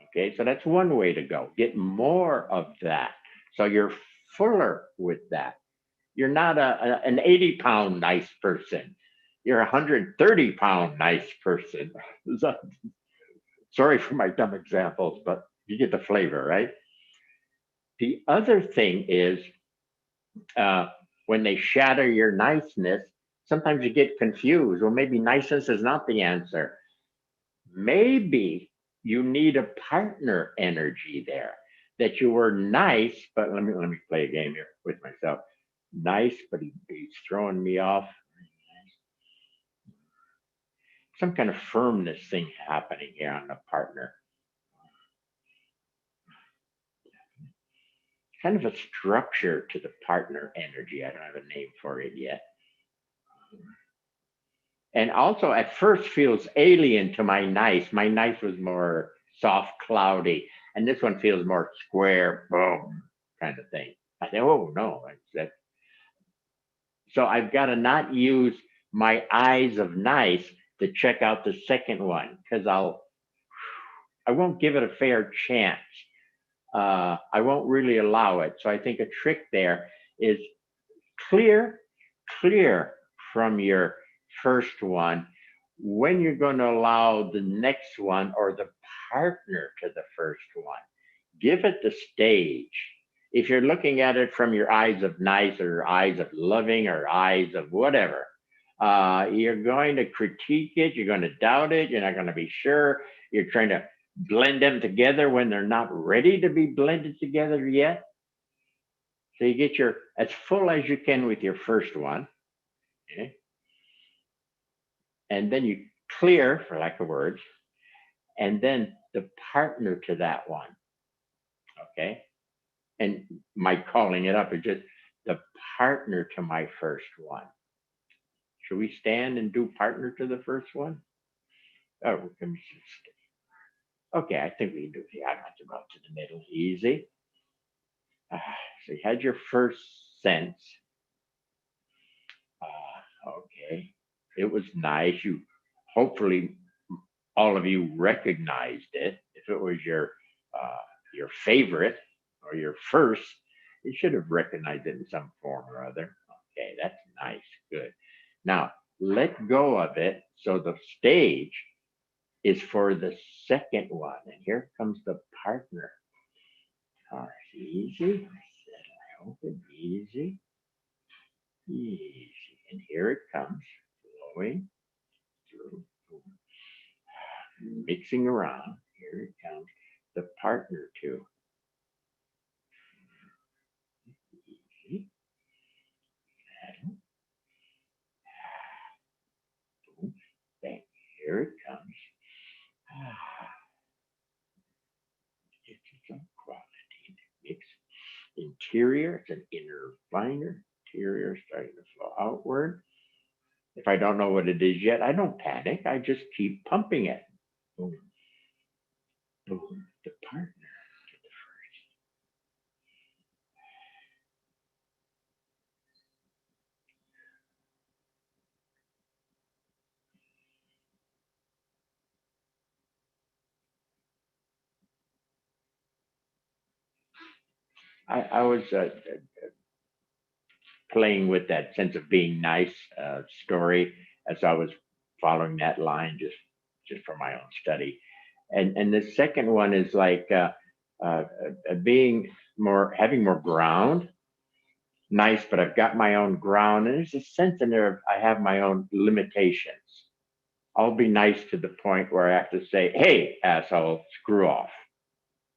Speaker 1: Okay, so that's one way to go. Get more of that. So you're fuller with that. You're not an 80-pound nice person. You're a 130-pound nice person. So, sorry for my dumb examples, but you get the flavor, right? The other thing is when they shatter your niceness, sometimes you get confused. Well, maybe niceness is not the answer. Maybe you need a partner energy there. That you were nice, but let me play a game here with myself. Nice, but he's throwing me off. Some kind of firmness thing happening here on the partner. Kind of a structure to the partner energy. I don't have a name for it yet. And also at first feels alien to my nice. My nice was more soft, cloudy. And this one feels more square, boom, kind of thing. I say, oh no, that. So I've got to not use my eyes of nice to check out the second one, because I won't give it a fair chance. I won't really allow it. So I think a trick there is clear from your first one when you're going to allow the next one or the partner to the first one. Give it the stage. If you're looking at it from your eyes of nice or eyes of loving or eyes of whatever, you're going to critique it, you're going to doubt it, you're not going to be sure, you're trying to blend them together when they're not ready to be blended together yet. So you get your as full as you can with your first one, okay? And then you clear, for lack of words, and then the partner to that one, okay? And my calling it up is just the partner to my first one. Should we stand and do partner to the first one? Oh, okay, I think we can do it. Yeah, I got to go to the middle, easy. So you had your first sense. Okay, it was nice. You hopefully all of you recognized it. If it was your favorite or your first, you should have recognized it in some form or other. Okay, that's nice, good. Now let go of it. So the stage is for the second one, and here comes the partner. Easy. I hope it's easy. Easy. And here it comes, flowing through, mixing around. Here it comes, the partner too. Easy. Bang. Here it comes. It's some quality mix. Interior, it's an inner liner. Interior starting to flow outward. If I don't know what it is yet, I don't panic. I just keep pumping it. Boom. Boom. The partner to the first. I was playing with that sense of being nice story as I was following that line just for my own study. And the second one is like being more, having more ground. Nice, but I've got my own ground. And there's a sense in there of I have my own limitations. I'll be nice to the point where I have to say, hey, asshole, screw off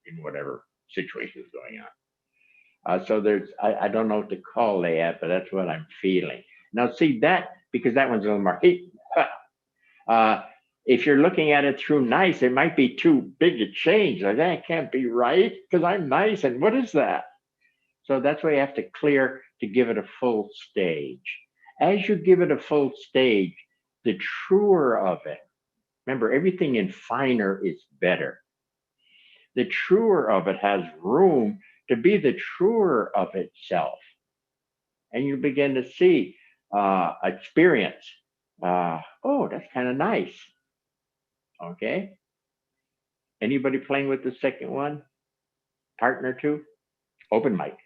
Speaker 1: in whatever situation is going on. So there's, I don't know what to call that, but that's what I'm feeling. Now, see that, because that one's a little more, if you're looking at it through nice, it might be too big a change. Like, that can't be right because I'm nice. And what is that? So that's why you have to clear to give it a full stage. As you give it a full stage, the truer of it, remember, everything in finer is better. The truer of it has room to be the truer of itself. And you begin to see, experience, oh, that's kind of nice. Okay. Anybody playing with the second one? Partner two? Open mic.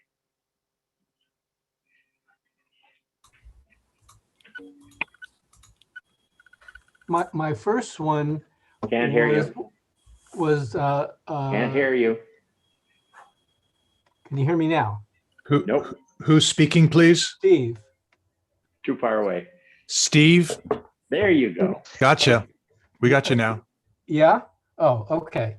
Speaker 10: My first one
Speaker 1: Can't hear you.
Speaker 10: was
Speaker 1: Can't hear you.
Speaker 10: Can you hear me now?
Speaker 1: Nope.
Speaker 11: Who's speaking, please?
Speaker 10: Steve.
Speaker 1: Too far away.
Speaker 11: Steve.
Speaker 1: There you go.
Speaker 11: Gotcha. We got you now.
Speaker 10: Yeah? Oh, okay.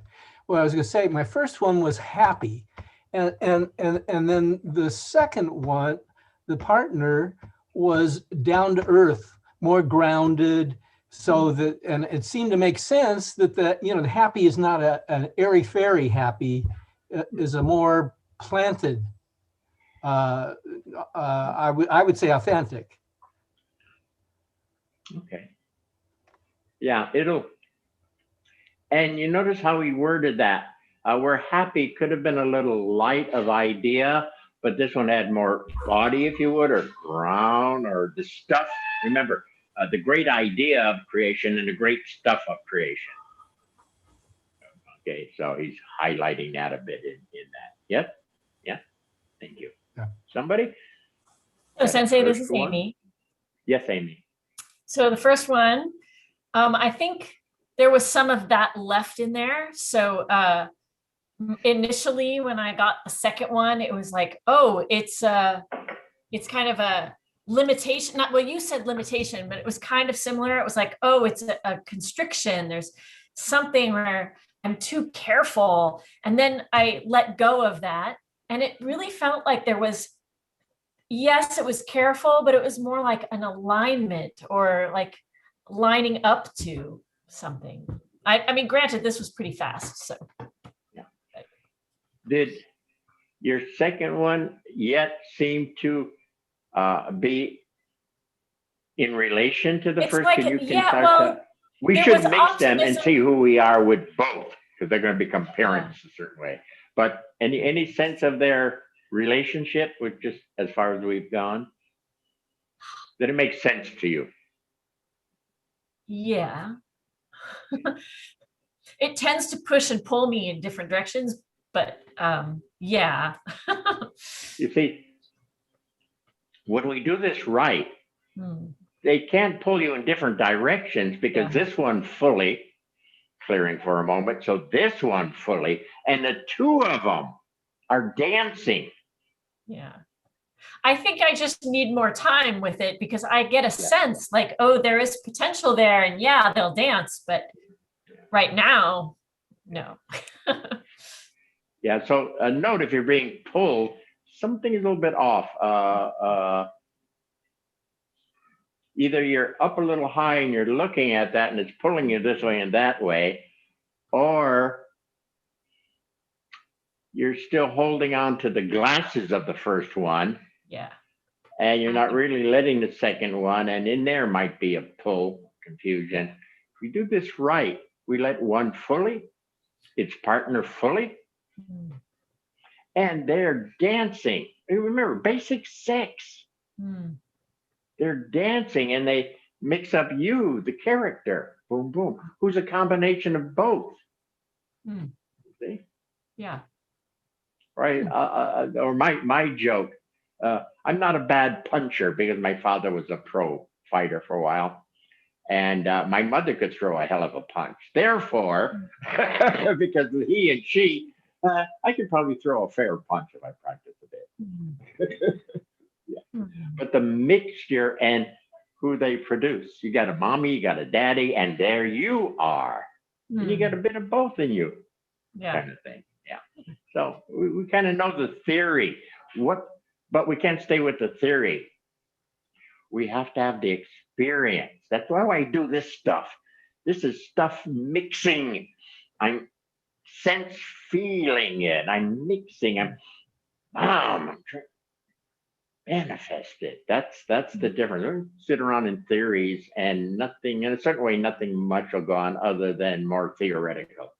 Speaker 10: Well, I was gonna say my first one was happy. And then the second one, the partner, was down to earth, more grounded, so that, and it seemed to make sense that the happy is not an airy fairy happy, is a more planted, I would say authentic.
Speaker 1: Okay. Yeah, and you notice how he worded that. Where happy could have been a little light of idea, but this one had more body, if you would, or ground, or the stuff. Remember, the great idea of creation and the great stuff of creation. Okay, so he's highlighting that a bit in that. Yep. Yeah. Thank you.
Speaker 10: Yeah.
Speaker 1: Somebody?
Speaker 9: So Sensei, this
Speaker 1: First
Speaker 9: is
Speaker 1: one?
Speaker 9: Amy.
Speaker 1: Yes, Amy.
Speaker 9: So the first one, I think there was some of that left in there. So initially when I got the second one, it was like, oh, it's kind of a limitation. Not, well, you said limitation, but it was kind of similar. It was like, oh, it's a constriction. There's something where I'm too careful. And then I let go of that. And it really felt like there was, yes, it was careful, but it was more like an alignment or like lining up to something. I mean, granted, this was pretty fast. So,
Speaker 1: yeah. Did your second one yet seem to be in relation to the
Speaker 9: it's
Speaker 1: first?
Speaker 9: like,
Speaker 1: You can
Speaker 9: yeah,
Speaker 1: start
Speaker 9: well,
Speaker 1: to, we
Speaker 9: there
Speaker 1: should
Speaker 9: was
Speaker 1: mix them and
Speaker 9: optimism.
Speaker 1: see who we are with both, because they're going to become parents a certain way. But any sense of their relationship with just as far as we've gone? Did it make sense to you?
Speaker 9: Yeah. It tends to push and pull me in different directions, but yeah.
Speaker 1: You see, when we do this right, they can't pull you in different directions, because this one fully, clearing for a moment, so this one fully, and the two of them are dancing.
Speaker 9: Yeah. I think I just need more time with it, because I get a sense like, oh, there is potential there, and yeah, they'll dance, but right now, no.
Speaker 1: Yeah, so a note, if you're being pulled, something is a little bit off. Either you're up a little high and you're looking at that and it's pulling you this way and that way, or you're still holding on to the glasses of the first one.
Speaker 9: Yeah.
Speaker 1: And you're not really letting the second one, and in there might be a pull, confusion. If we do this right, we let one fully, its partner fully, and they're dancing. Remember, basic sex. They're dancing and they mix up you, the character, boom, boom, who's a combination of both.
Speaker 9: See? Yeah.
Speaker 1: right? Or my joke. I'm not a bad puncher because my father was a pro fighter for a while, and my mother could throw a hell of a punch. Therefore, because he and she, I could probably throw a fair punch if I practice a bit. Yeah. But the mixture and who they produce, you got a mommy, you got a daddy, and there you are. And you got a bit of both in you, kind of thing. Yeah. So we kind of know the theory. But we can't stay with the theory. We have to have the experience. That's why I do this stuff. This is stuff mixing. I'm sense feeling it. I'm mixing. I'm manifest it. That's the difference. Don't sit around in theories and nothing, in a certain way, nothing much will go on other than more theoretical.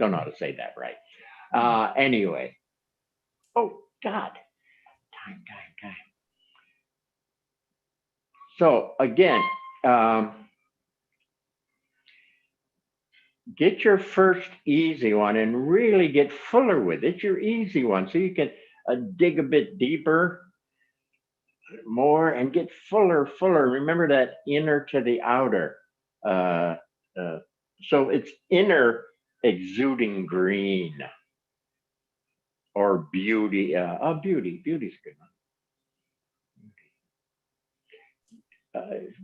Speaker 1: Don't know how to say that right. Anyway. Oh God. Time. So again, get your first easy one and really get fuller with it. Your easy one, so you can dig a bit deeper, more, and get fuller. Remember that inner to the outer. So it's inner exuding green or beauty. Beauty's a good one.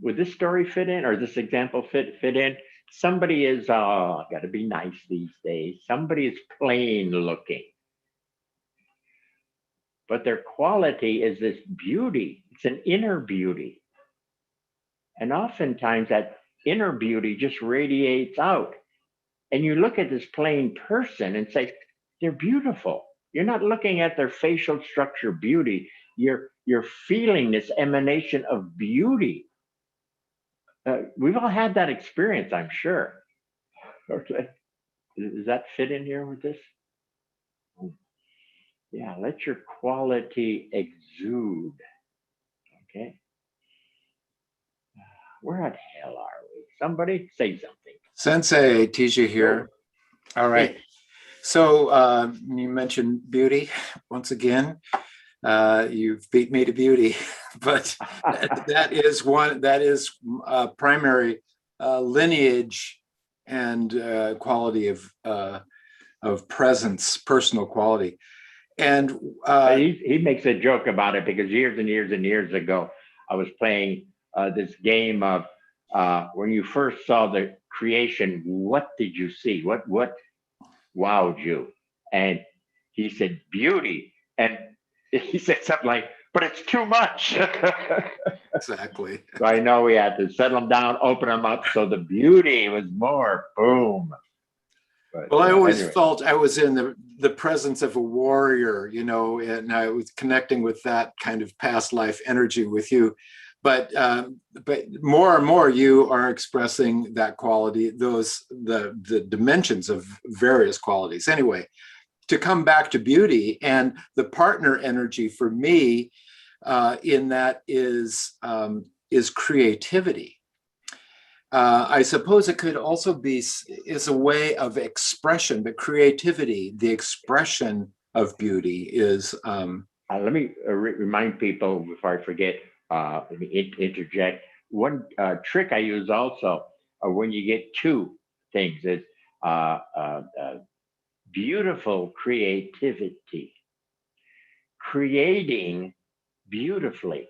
Speaker 1: Would this story fit in, or this example fit in? Somebody is got to be nice these days. Somebody is plain looking, but their quality is this beauty. It's an inner beauty, and oftentimes that inner beauty just radiates out. And you look at this plain person and say, they're beautiful. You're not looking at their facial structure beauty. You're feeling this emanation of beauty. We've all had that experience, I'm sure. Okay. Does that fit in here with this? Yeah, let your quality exude. Okay. Where the hell are we? Somebody say something.
Speaker 2: Sensei, Tisha here. All right. So you mentioned beauty once again. You've beat me to beauty, but that is primary lineage and quality of presence, personal quality. And
Speaker 1: he makes a joke about it because years and years ago, I was playing this game of when you first saw the creation, what did you see? What wowed you? And he said beauty, and he said something like, but it's too much.
Speaker 2: Exactly.
Speaker 1: So I know we had to settle them down, open them up, so the beauty was more boom. But,
Speaker 2: well, I always felt I was in the presence of a warrior, and I was connecting with that kind of past life energy with you. But more and more, you are expressing that quality, the dimensions of various qualities. Anyway, to come back to beauty and the partner energy for me, in that is creativity. I suppose it could also be is a way of expression, but creativity, the expression of beauty is.
Speaker 1: Let me remind people before I forget. Let me interject. One trick I use also when you get two things is beautiful creativity, creating beautifully.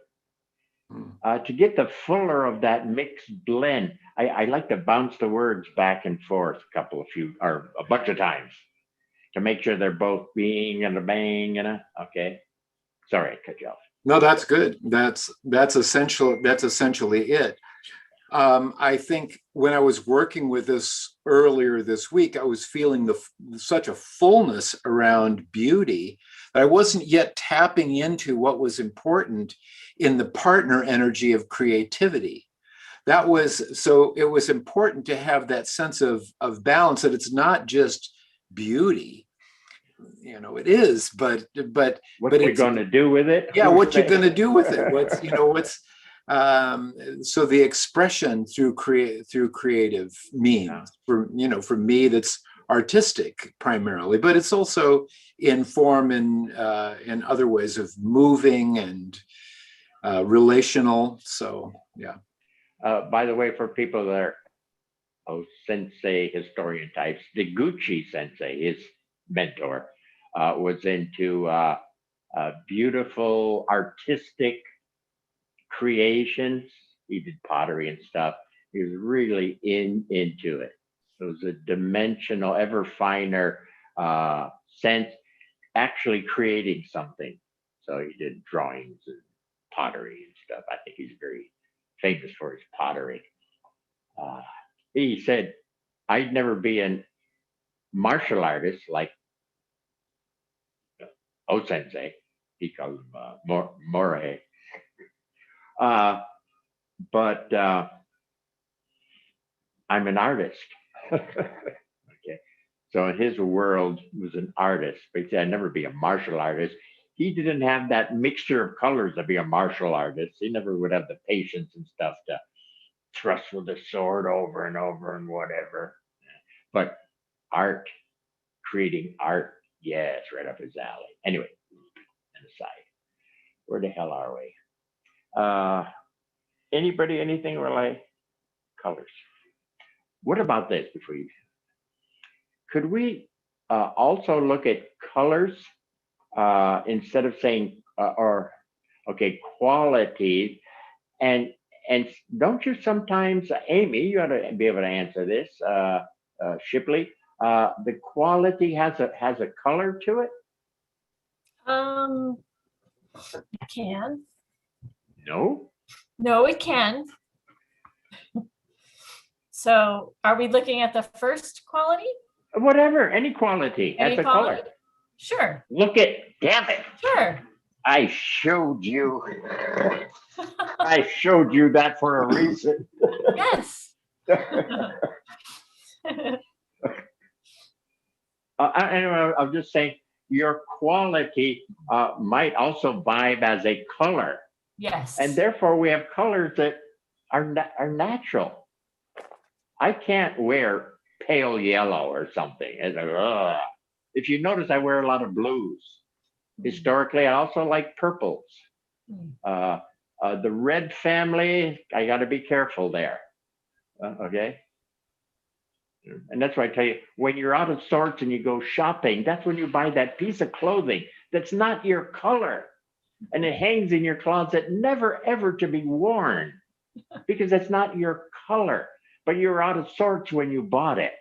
Speaker 1: To get the fuller of that mixed blend, I like to bounce the words back and forth a bunch of times to make sure they're both being and a bang and a okay. Sorry, I cut you off.
Speaker 2: No, that's good. That's essential. That's essentially it. I think when I was working with this earlier this week, I was feeling such a fullness around beauty that I wasn't yet tapping into what was important in the partner energy of creativity. It was important to have that sense of balance, that it's not just beauty. It is, but
Speaker 1: what are you going to do with it?
Speaker 2: Yeah, what you're going to do with it? So the expression through creative means, for me, that's artistic primarily, but it's also in form and in other ways of moving and relational. So, yeah.
Speaker 1: By the way, for people that are sensei historian types, Deguchi sensei, his mentor, was into beautiful artistic creations. He did pottery and stuff. He was really into it. It was a dimensional, ever finer sense, actually creating something. So he did drawings and pottery and stuff. I think he's very famous for his pottery. He said, I'd never be a martial artist like OSensei. He calls him Morihei. But I'm an artist. Okay. So in his world, was an artist, but he said, I'd never be a martial artist. He didn't have that mixture of colors to be a martial artist. He never would have the patience and stuff to thrust with the sword over and over and whatever. But art, creating art, yes, right up his alley. Anyway, an aside. Where the hell are we? Anybody, anything relay? Colors. What about this before you? Could we also look at colors instead of saying qualities, and don't you sometimes, Amy, you ought to be able to answer this, Shipley, the quality has a color to it?
Speaker 9: It can.
Speaker 1: No.
Speaker 9: No, it can. So are we looking at the first quality?
Speaker 1: Whatever, any quality has
Speaker 9: Any
Speaker 1: a
Speaker 9: quality?
Speaker 1: color.
Speaker 9: Sure.
Speaker 1: Look at, damn it.
Speaker 9: Sure.
Speaker 1: I showed you. I showed you that for a reason.
Speaker 9: Yes.
Speaker 1: Anyway, I'm just saying your quality might also vibe as a color.
Speaker 9: Yes.
Speaker 1: And therefore we have colors that are natural. I can't wear pale yellow or something. It's like, if you notice, I wear a lot of blues. Historically, I also like purples. The red family, I got to be careful there. Okay. And that's why I tell you, when you're out of sorts and you go shopping, that's when you buy that piece of clothing that's not your color. And it hangs in your closet, never ever to be worn, because that's not your color. But you're out of sorts when you bought it.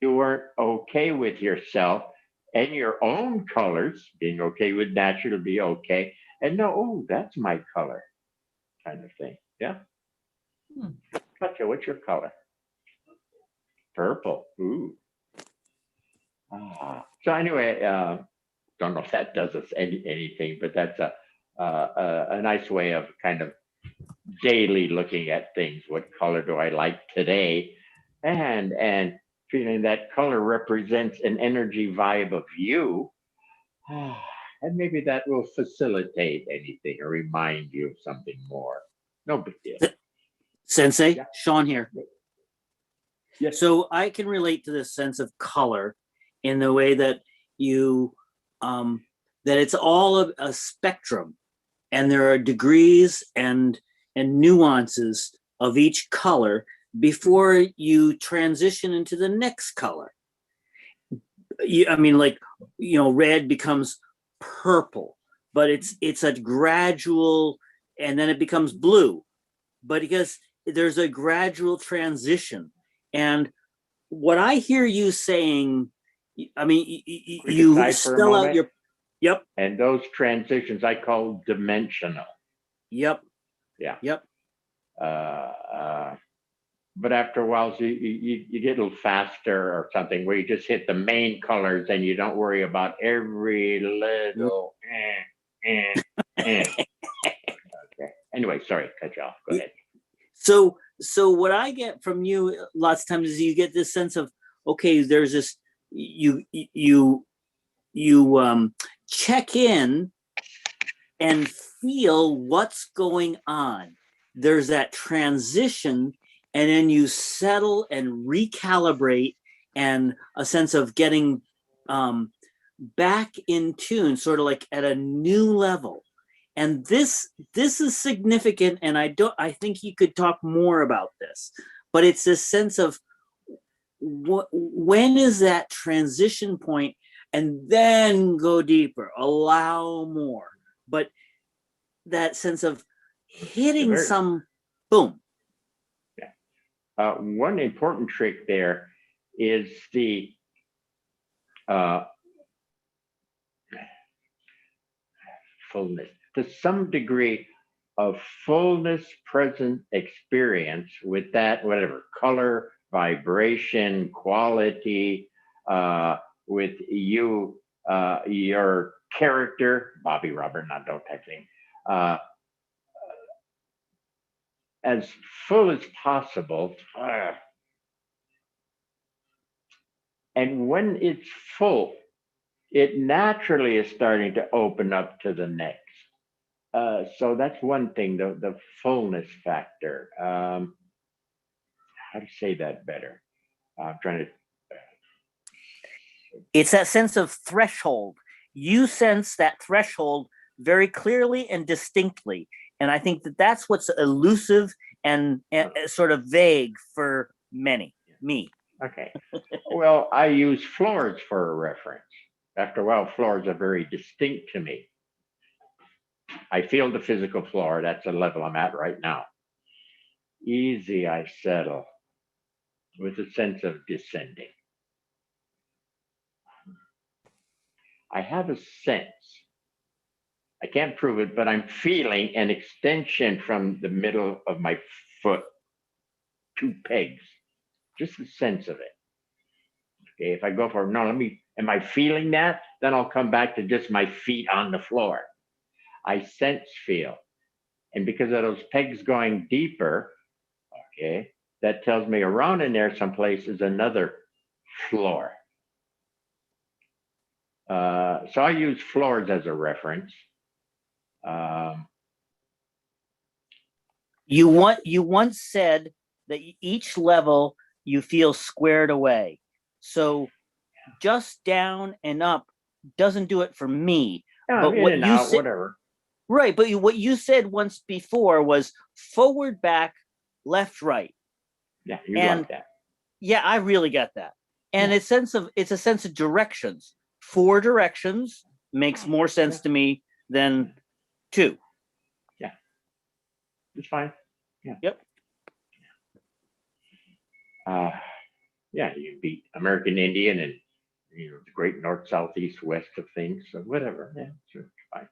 Speaker 1: You weren't okay with yourself and your own colors, being okay with natural to be okay. And no, oh, that's my color, kind of thing. Yeah. Katja, what's your color? Purple. Ooh. So anyway, don't know if that does us anything, but that's a nice way of kind of daily looking at things. What color do I like today? And feeling that color represents an energy vibe of you. And maybe that will facilitate anything or remind you of something more. No big deal.
Speaker 12: Sensei,
Speaker 1: Yeah.
Speaker 12: Sean here.
Speaker 1: Yes.
Speaker 12: So I can relate to this sense of color in the way that you, that it's all a spectrum, and there are degrees and nuances of each color before you transition into the next color. Red becomes purple, but it's a gradual, and then it becomes blue, but because there's a gradual transition. And what I hear you saying, I mean, you spell out your, yep.
Speaker 1: And those transitions I call dimensional.
Speaker 12: Yep.
Speaker 1: Yeah.
Speaker 12: Yep.
Speaker 1: But after a while, you get a little faster or something where you just hit the main colors and you don't worry about every little. Okay. Anyway, sorry, cut you off. Go ahead.
Speaker 12: So what I get from you lots of times is you get this sense of, okay, there's this, you check in and feel what's going on. There's that transition, and then you settle and recalibrate and a sense of getting back in tune, sort of like at a new level. And this is significant, and I think you could talk more about this, but it's this sense of when is that transition point, and then go deeper, allow more, but that sense of hitting some boom.
Speaker 1: Yeah. One important trick there is the fullness, to some degree of fullness present experience with that, whatever, color, vibration, quality, with you, your character, Bobby Robert Nadeau type thing, as full as possible. And when it's full, it naturally is starting to open up to the next. So that's one thing, the fullness factor. How to say that better? I'm trying to.
Speaker 12: It's that sense of threshold. You sense that threshold very clearly and distinctly. And I think that that's what's elusive and sort of vague for me.
Speaker 1: Okay. Well, I use floors for a reference. After a while, floors are very distinct to me. I feel the physical floor. That's the level I'm at right now. Easy, I settle with a sense of descending. I have a sense. I can't prove it, but I'm feeling an extension from the middle of my foot, 2 pegs, just a sense of it. Okay, if I go for, no, am I feeling that? Then I'll come back to just my feet on the floor. I sense feel. And because of those pegs going deeper, okay, that tells me around in there someplace is another floor. So I use floors as a reference.
Speaker 12: You once said that each level you feel squared away. So just down and up doesn't do it for me.
Speaker 1: Yeah,
Speaker 12: but
Speaker 1: what you said, whatever.
Speaker 12: Right, but what you said once before was forward, back, left, right.
Speaker 1: Yeah, you like that.
Speaker 12: Yeah, I really get that. And it's a sense of directions. 4 directions makes more sense to me than 2.
Speaker 1: Yeah, it's fine. Yeah.
Speaker 12: Yep.
Speaker 1: Yeah, you beat American Indian and the great north, south, east, west of things. So whatever. Yeah, sure, it's fine.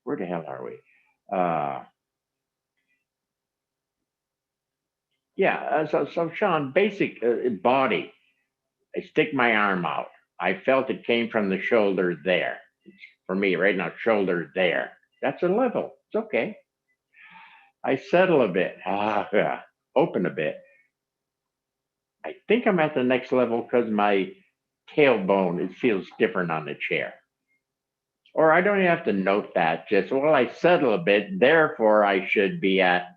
Speaker 1: Where the hell are we? So Sean, basic body. I stick my arm out. I felt it came from the shoulder there. For me, right now, shoulder there. That's a level. It's okay. I settle a bit. Yeah. Open a bit. I think I'm at the next level because my tailbone, it feels different on the chair. Or I don't even have to note that. Just, well, I settle a bit. Therefore, I should be at,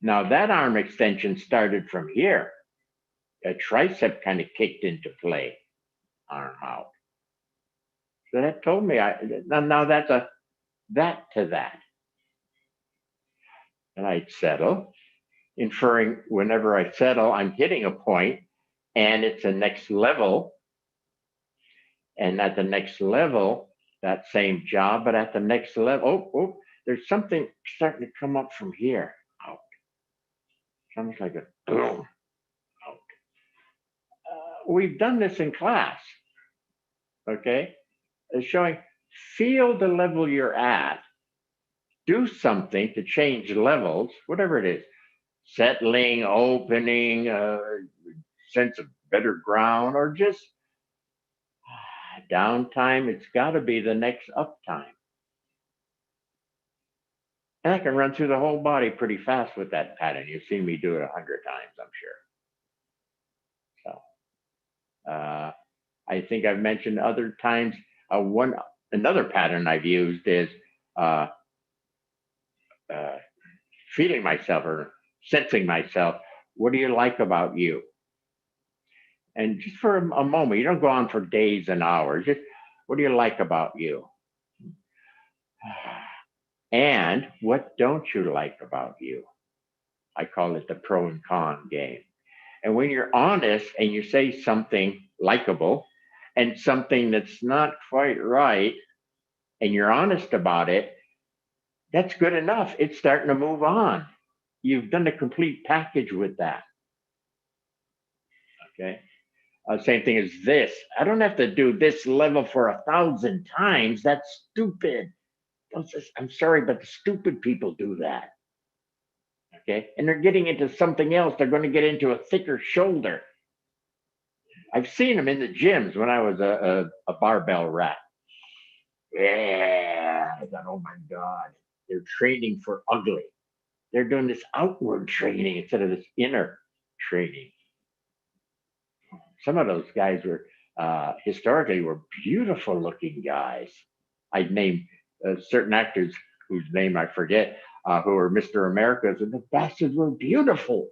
Speaker 1: now that arm extension started from here. A tricep kind of kicked into play, arm out. So that told me, now that's that to that. And I'd settle, inferring whenever I settle, I'm hitting a point and it's a next level. And at the next level, that same job, but at the next level, there's something starting to come up from here, out. It's almost like a boom, out. We've done this in class, okay? It's showing, feel the level you're at, do something to change levels, whatever it is, settling, opening, sense of better ground, or just downtime. It's got to be the next uptime. And I can run through the whole body pretty fast with that pattern. You've seen me do it 100 times, I'm sure. So I think I've mentioned other times. Another pattern I've used is feeling myself or sensing myself. What do you like about you? And just for a moment, you don't go on for days and hours. Just what do you like about you? And what don't you like about you? I call it the pro and con game. And when you're honest and you say something likable and something that's not quite right, and you're honest about it, that's good enough. It's starting to move on. You've done a complete package with that. Okay. Same thing as this. I don't have to do this level for 1,000 times. That's stupid. I'm sorry, but the stupid people do that. Okay. And they're getting into something else. They're going to get into a thicker shoulder. I've seen them in the gyms when I was a barbell rat. Yeah. I thought, oh my God, they're training for ugly. They're doing this outward training instead of this inner training. Some of those guys were historically were beautiful looking guys. I'd name certain actors whose name I forget, who were Mr. Americas, and the bastards were beautiful.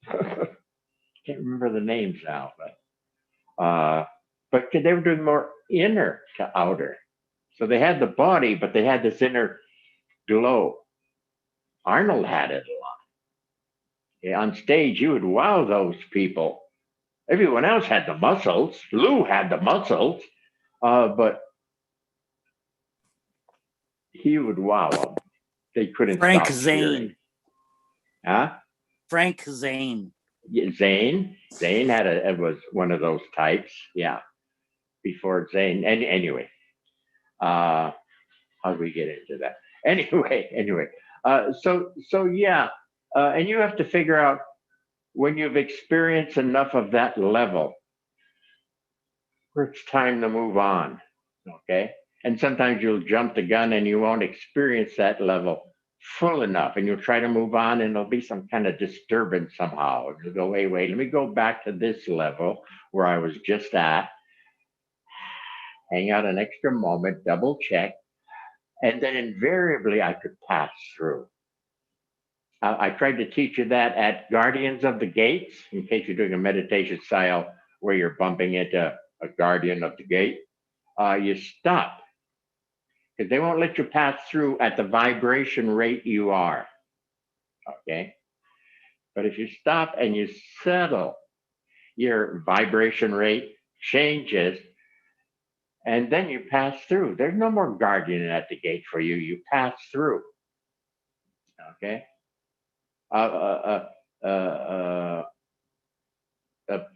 Speaker 1: Can't remember the names now, but they were doing more inner to outer. So they had the body, but they had this inner glow. Arnold had it a lot. Yeah, on stage, you would wow those people. Everyone else had the muscles. Lou had the muscles, but he would wow them. They couldn't
Speaker 12: Frank
Speaker 1: stop
Speaker 12: Zane.
Speaker 1: cheering. Huh?
Speaker 12: Frank Zane.
Speaker 1: Yeah, Zane was one of those types. Yeah. Before Zane. And anyway, how do we get into that? Anyway. So yeah. And you have to figure out when you've experienced enough of that level, where it's time to move on. Okay. And sometimes you'll jump the gun and you won't experience that level full enough, and you'll try to move on, and there'll be some kind of disturbance somehow. You'll go, wait, let me go back to this level where I was just at, hang out an extra moment, double check, and then invariably I could pass through. I tried to teach you that at Guardians of the Gates, in case you're doing a meditation style where you're bumping into a guardian of the gate. You stop, because they won't let you pass through at the vibration rate you are. Okay. But if you stop and you settle, your vibration rate changes, and then you pass through. There's no more guardian at the gate for you. You pass through. Okay. A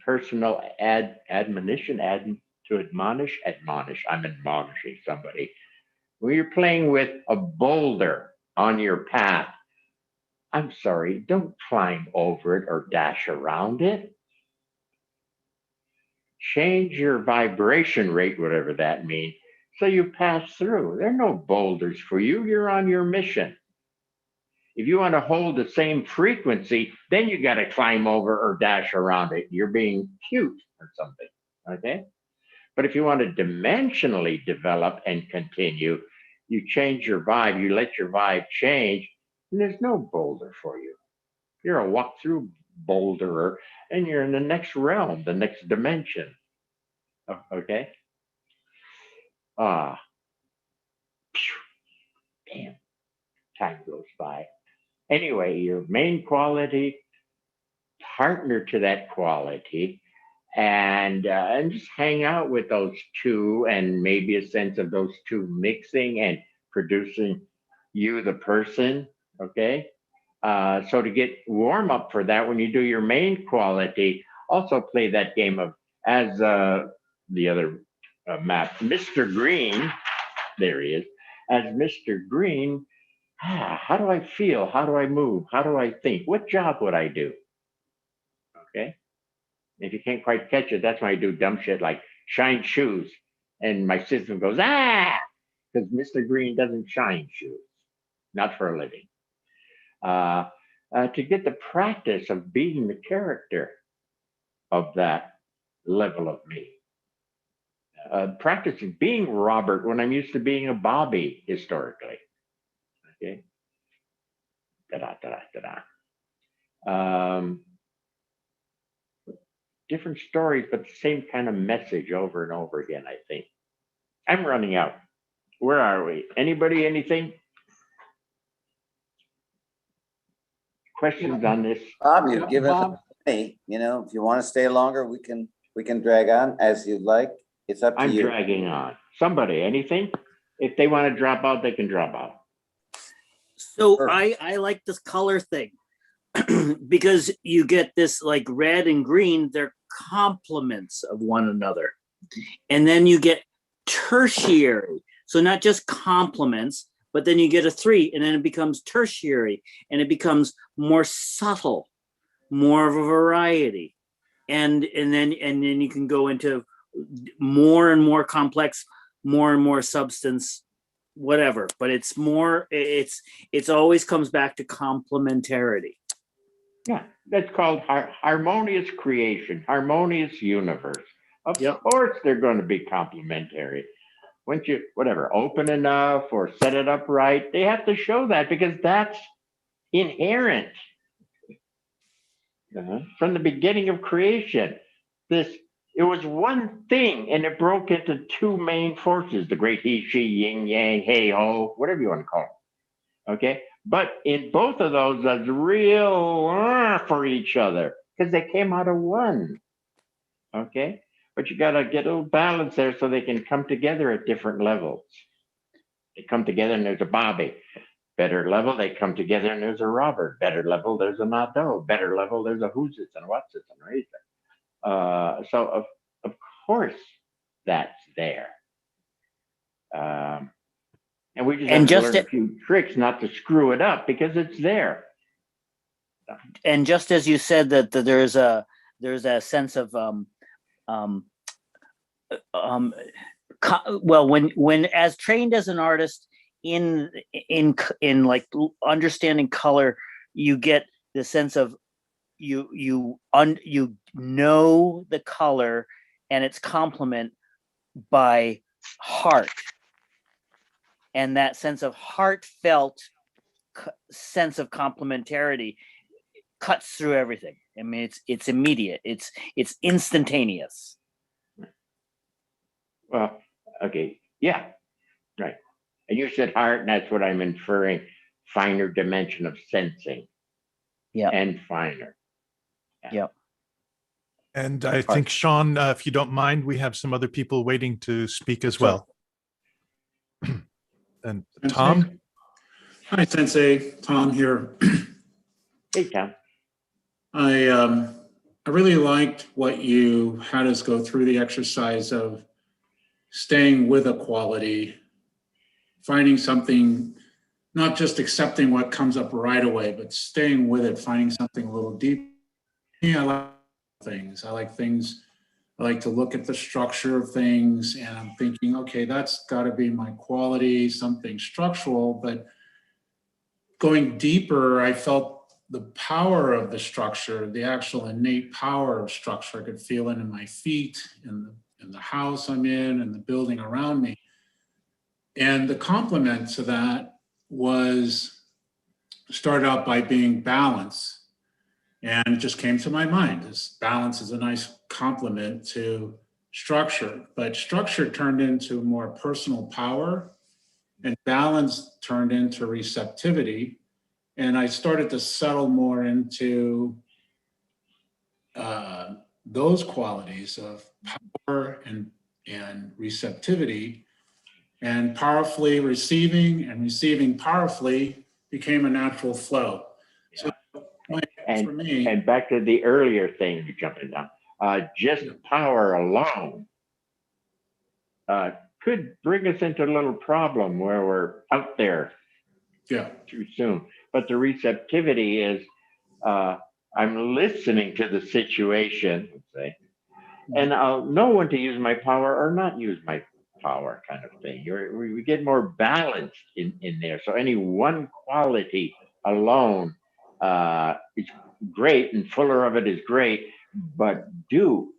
Speaker 1: personal admonition, to admonish. I'm admonishing somebody. When you're playing with a boulder on your path, I'm sorry, don't climb over it or dash around it. Change your vibration rate, whatever that means, so you pass through. There are no boulders for you. You're on your mission. If you want to hold the same frequency, then you got to climb over or dash around it. You're being cute or something, okay? But if you want to dimensionally develop and continue, you change your vibe, you let your vibe change, and there's no boulder for you. You're a walk-through boulderer, and you're in the next realm, the next dimension, okay? Damn, time goes by. Anyway, your main quality, partner to that quality, and just hang out with those two, and maybe a sense of those two mixing and producing you, the person, okay? So to get warm up for that, when you do your main quality, also play that game of, as the other map, Mr. Green, there he is, as Mr. Green, how do I feel? How do I move? How do I think? What job would I do? Okay. If you can't quite catch it, that's when I do dumb shit like shine shoes. And my system goes, because Mr. Green doesn't shine shoes, not for a living. To get the practice of being the character of that level of me. Practicing being Robert when I'm used to being a Bobby historically. Okay. da da da da. Different stories, but the same kind of message over and over again, I think. I'm running out. Where are we? Anybody, anything? Questions on this?
Speaker 13: Bob, you've given
Speaker 10: Bob.
Speaker 13: us plenty. You know, if you want to stay longer, we can drag on as you'd like. It's up to
Speaker 1: I'm
Speaker 13: you.
Speaker 1: dragging on. Somebody, anything? If they want to drop out, they can drop out.
Speaker 12: So
Speaker 13: Sure.
Speaker 12: I like this color thing because you get this like red and green, they're complements of one another. And then you get tertiary. So not just complements, but then you get a 3 and then it becomes tertiary and it becomes more subtle, more of a variety. And then you can go into more and more complex, more and more substance, whatever, but it's more, it's always comes back to complementarity.
Speaker 1: Yeah, that's called harmonious creation, harmonious universe. Of course, they're going to be complementary. Once you, whatever, open enough or set it up right, they have to show that because that's inherent. From the beginning of creation, it was one thing and it broke into two main forces, the great he, she, yin, yang, hey, ho, whatever you want to call it. Okay. But in both of those, that's real for each other because they came out of one. Okay. But you got to get a little balance there so they can come together at different levels. They come together and there's a Bobby. Better level, they come together and there's a Robert. Better level, there's a Nadeau. Better level, there's a who's it and what's it and right. So of course that's there. And we just have to learn a few tricks not to screw it up because it's there.
Speaker 12: And just as you said that there's a sense of well, when as trained as an artist in like understanding color, you get the sense of you know the color and its complement by heart, and that sense of heartfelt sense of complementarity cuts through everything. I mean, it's immediate. It's instantaneous.
Speaker 1: Well, okay, yeah, right. And you said heart, and that's what I'm inferring. Finer dimension of sensing.
Speaker 12: Yeah.
Speaker 1: And finer.
Speaker 12: Yeah.
Speaker 11: And I think, Sean, if you don't mind, we have some other people waiting to speak as well. And Tom?
Speaker 14: Hi, Sensei. Tom here.
Speaker 1: Hey, Tom.
Speaker 14: I really liked what you had us go through the exercise of staying with a quality, finding something, not just accepting what comes up right away, but staying with it, finding something a little deeper. I like things. I like to look at the structure of things and I'm thinking, okay, that's got to be my quality, something structural. But going deeper, I felt the power of the structure, the actual innate power of structure. I could feel it in my feet, in the house I'm in, and the building around me. And the complement to that started out by being balance. And it just came to my mind. This balance is a nice complement to structure, but structure turned into more personal power and balance turned into receptivity. And I started to settle more into those qualities of power and receptivity, and powerfully receiving and receiving powerfully became a natural flow. So for me,
Speaker 1: and back to the earlier thing you jumped in on, just power alone could bring us into a little problem where we're out there too soon. But the receptivity is I'm listening to the situation, let's say, and I'll know when to use my power or not use my power, kind of thing. We get more balanced in there. So any one quality alone is great, and fuller of it is great, but do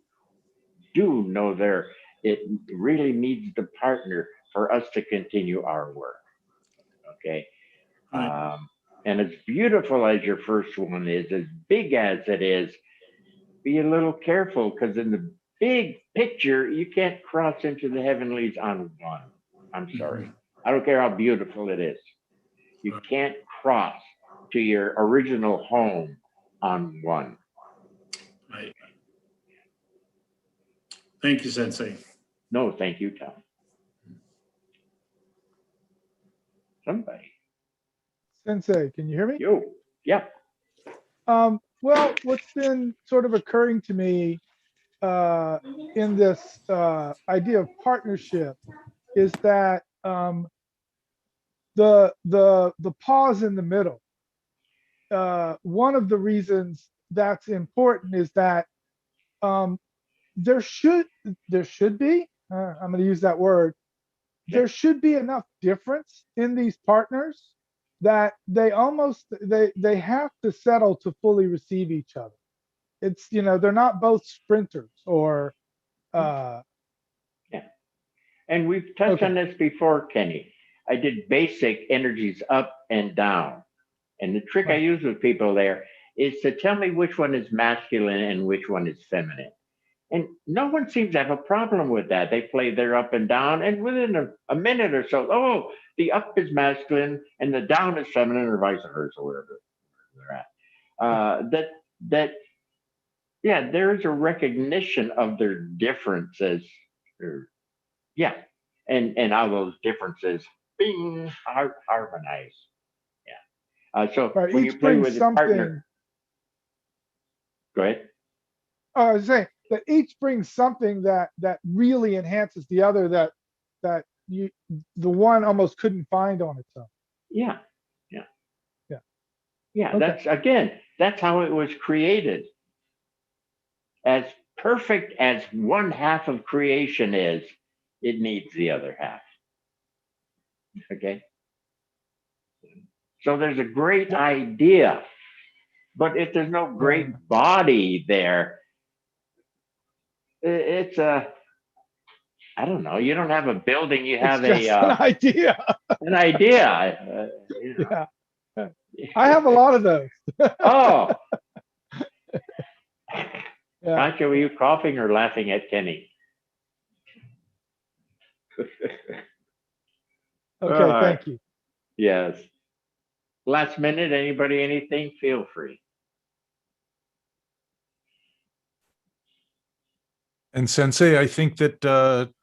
Speaker 1: know it really needs the partner for us to continue our work. Okay. And as beautiful as your first one is, as big as it is, be a little careful because in the big picture, you can't cross into the heavenlies on one. I'm sorry. I don't care how beautiful it is. You can't cross to your original home on one.
Speaker 14: Right. Thank you, Sensei.
Speaker 1: No, thank you, Tom. Somebody.
Speaker 15: Sensei, can you hear me?
Speaker 1: Yo, yeah.
Speaker 15: Well, what's been sort of occurring to me in this idea of partnership is that the pause in the middle. One of the reasons that's important is that there should be. I'm going to use that word. There should be enough difference in these partners that they have to settle to fully receive each other. It's, they're not both sprinters or
Speaker 1: Yeah. And we've touched on this before, Kenny. I did basic energies up and down. And the trick I use with people there is to tell me which one is masculine and which one is feminine. And no one seems to have a problem with that. They play their up and down, and within a minute or so, oh, the up is masculine and the down is feminine, or vice versa, wherever they're at. Yeah, there is a recognition of their differences. Yeah, and how those differences being harmonized. Yeah. So when you play with a partner, go ahead.
Speaker 15: I was saying that each brings something that really enhances the other that the one almost couldn't find on its own.
Speaker 1: Yeah.
Speaker 15: Okay.
Speaker 1: That's how it was created. As perfect as one half of creation is, it needs the other half. Okay. So there's a great idea, but if there's no great body there, it's I don't know. You don't have a building. You have
Speaker 15: it's just an idea.
Speaker 1: An idea.
Speaker 15: Yeah. I have a lot of those.
Speaker 1: Oh. Yeah. Anka, were you coughing or laughing at Kenny?
Speaker 15: Okay, thank you.
Speaker 1: Yes. Last minute, anybody, anything, feel free.
Speaker 11: And Sensei, I think that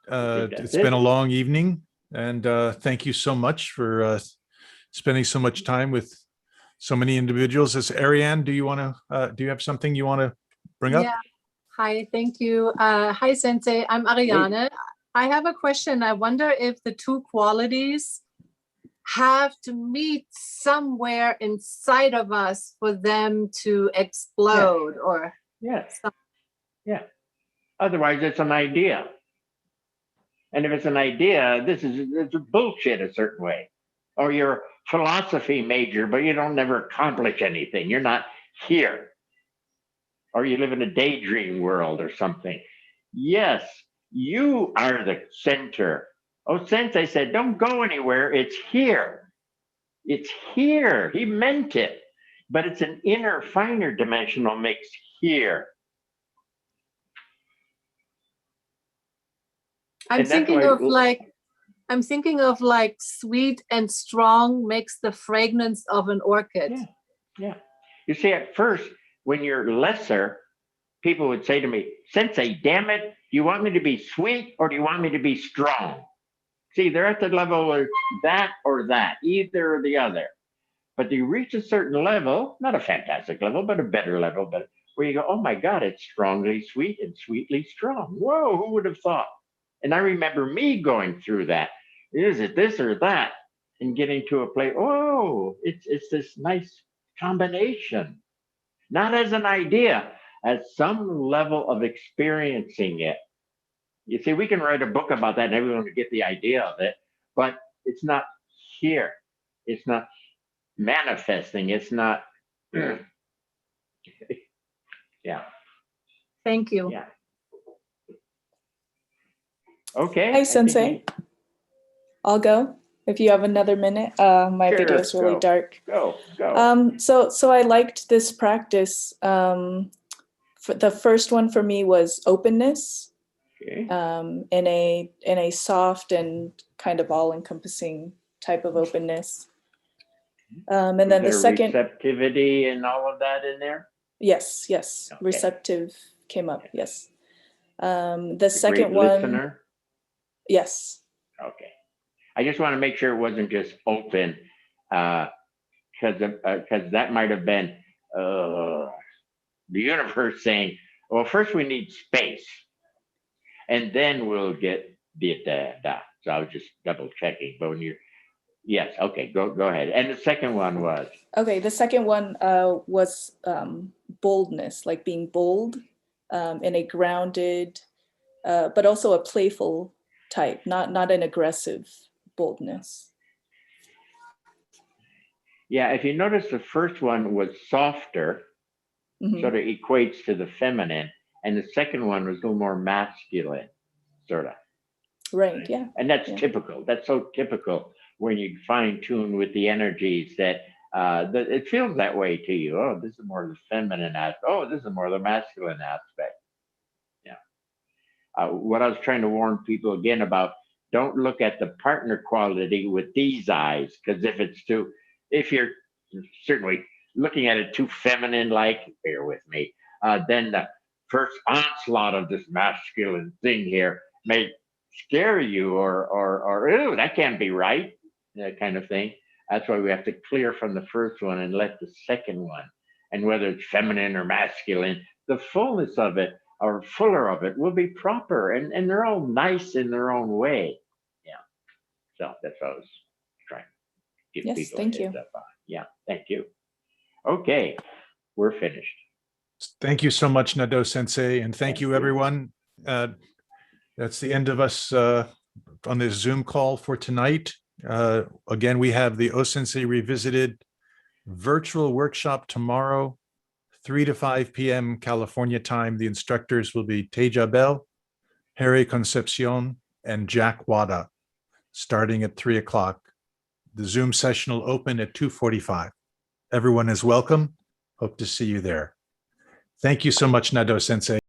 Speaker 11: it's been a long evening, and thank you so much for spending so much time with so many individuals. As Ariane, do you have something you want to bring up?
Speaker 16: Yeah. Hi, thank you. Hi, Sensei. I'm Ariane. Hey. I have a question. I wonder if the two qualities have to meet somewhere inside of us for them to explode or something.
Speaker 1: Yeah. Otherwise, it's an idea. And if it's an idea, it's bullshit a certain way. Or you're a philosophy major, but you don't never accomplish anything. You're not here. Or you live in a daydream world or something. Yes, you are the center. OSensei said, don't go anywhere. It's here. It's here. He meant it. But it's an inner, finer dimensional mix here.
Speaker 16: I'm thinking of like sweet and strong makes the fragrance of an orchid.
Speaker 1: Yeah. You see, at first, when you're lesser, people would say to me, Sensei, damn it, do you want me to be sweet or do you want me to be strong? See, they're at the level of that or that, either or the other. But you reach a certain level, not a fantastic level, but a better level, but where you go, oh my God, it's strongly sweet and sweetly strong. Whoa, who would have thought? And I remember me going through that. Is it this or that? And getting to a place, oh, it's this nice combination. Not as an idea, as some level of experiencing it. You see, we can write a book about that and everyone would get the idea of it, but it's not here. It's not manifesting. It's not. Yeah.
Speaker 16: Thank you.
Speaker 1: Yeah. Okay.
Speaker 17: Hi, Sensei. I'll go if you have another minute. My video is really
Speaker 1: Go.
Speaker 17: dark.
Speaker 1: Go.
Speaker 17: So I liked this practice. The first one for me was openness.
Speaker 1: Okay.
Speaker 17: In a soft and kind of all-encompassing type of openness. And then the second
Speaker 1: receptivity and all of that in there.
Speaker 17: Yes.
Speaker 1: Okay.
Speaker 17: Receptive came up. Yes. The second one.
Speaker 1: Listener.
Speaker 17: Yes.
Speaker 1: Okay. I just want to make sure it wasn't just open, because that might have been the universe saying, well, first we need space, and then we'll get da. So I was just double checking. But when yes, okay, go ahead. And the second one was?
Speaker 17: Okay, the second one was boldness, like being bold in a grounded, but also a playful type, not an aggressive boldness.
Speaker 1: Yeah, if you notice, the first one was softer, sort of equates to the feminine, and the second one was a little more masculine, sort of.
Speaker 17: Right, yeah.
Speaker 1: And that's typical. That's so typical when you fine tune with the energies that it feels that way to you. Oh, this is more of the feminine aspect. Oh, this is more of the masculine aspect. Yeah. What I was trying to warn people again about, don't look at the partner quality with these eyes, because if you're certainly looking at it too feminine-like, bear with me, then the first onslaught of this masculine thing here may scare you or ooh, that can't be right, that kind of thing. That's why we have to clear from the first one and let the second one, and whether it's feminine or masculine, the fullness of it or fuller of it will be proper, and they're all nice in their own way. Yeah. So that's what I was trying to give people a heads up on. Yeah, thank you. Okay, we're finished.
Speaker 11: Thank you so much, Nadeau Sensei, and thank you, everyone. That's the end of us on this Zoom call for tonight. Again, we have the OSensei Revisited virtual workshop tomorrow, 3 to 5 p.m. California time. The instructors will be Teja Bell, Harry Concepcion, and Jack Wada, starting at 3 o'clock. The Zoom session will open at 2:45. Everyone is welcome. Hope to see you there. Thank you so much, Nadeau Sensei.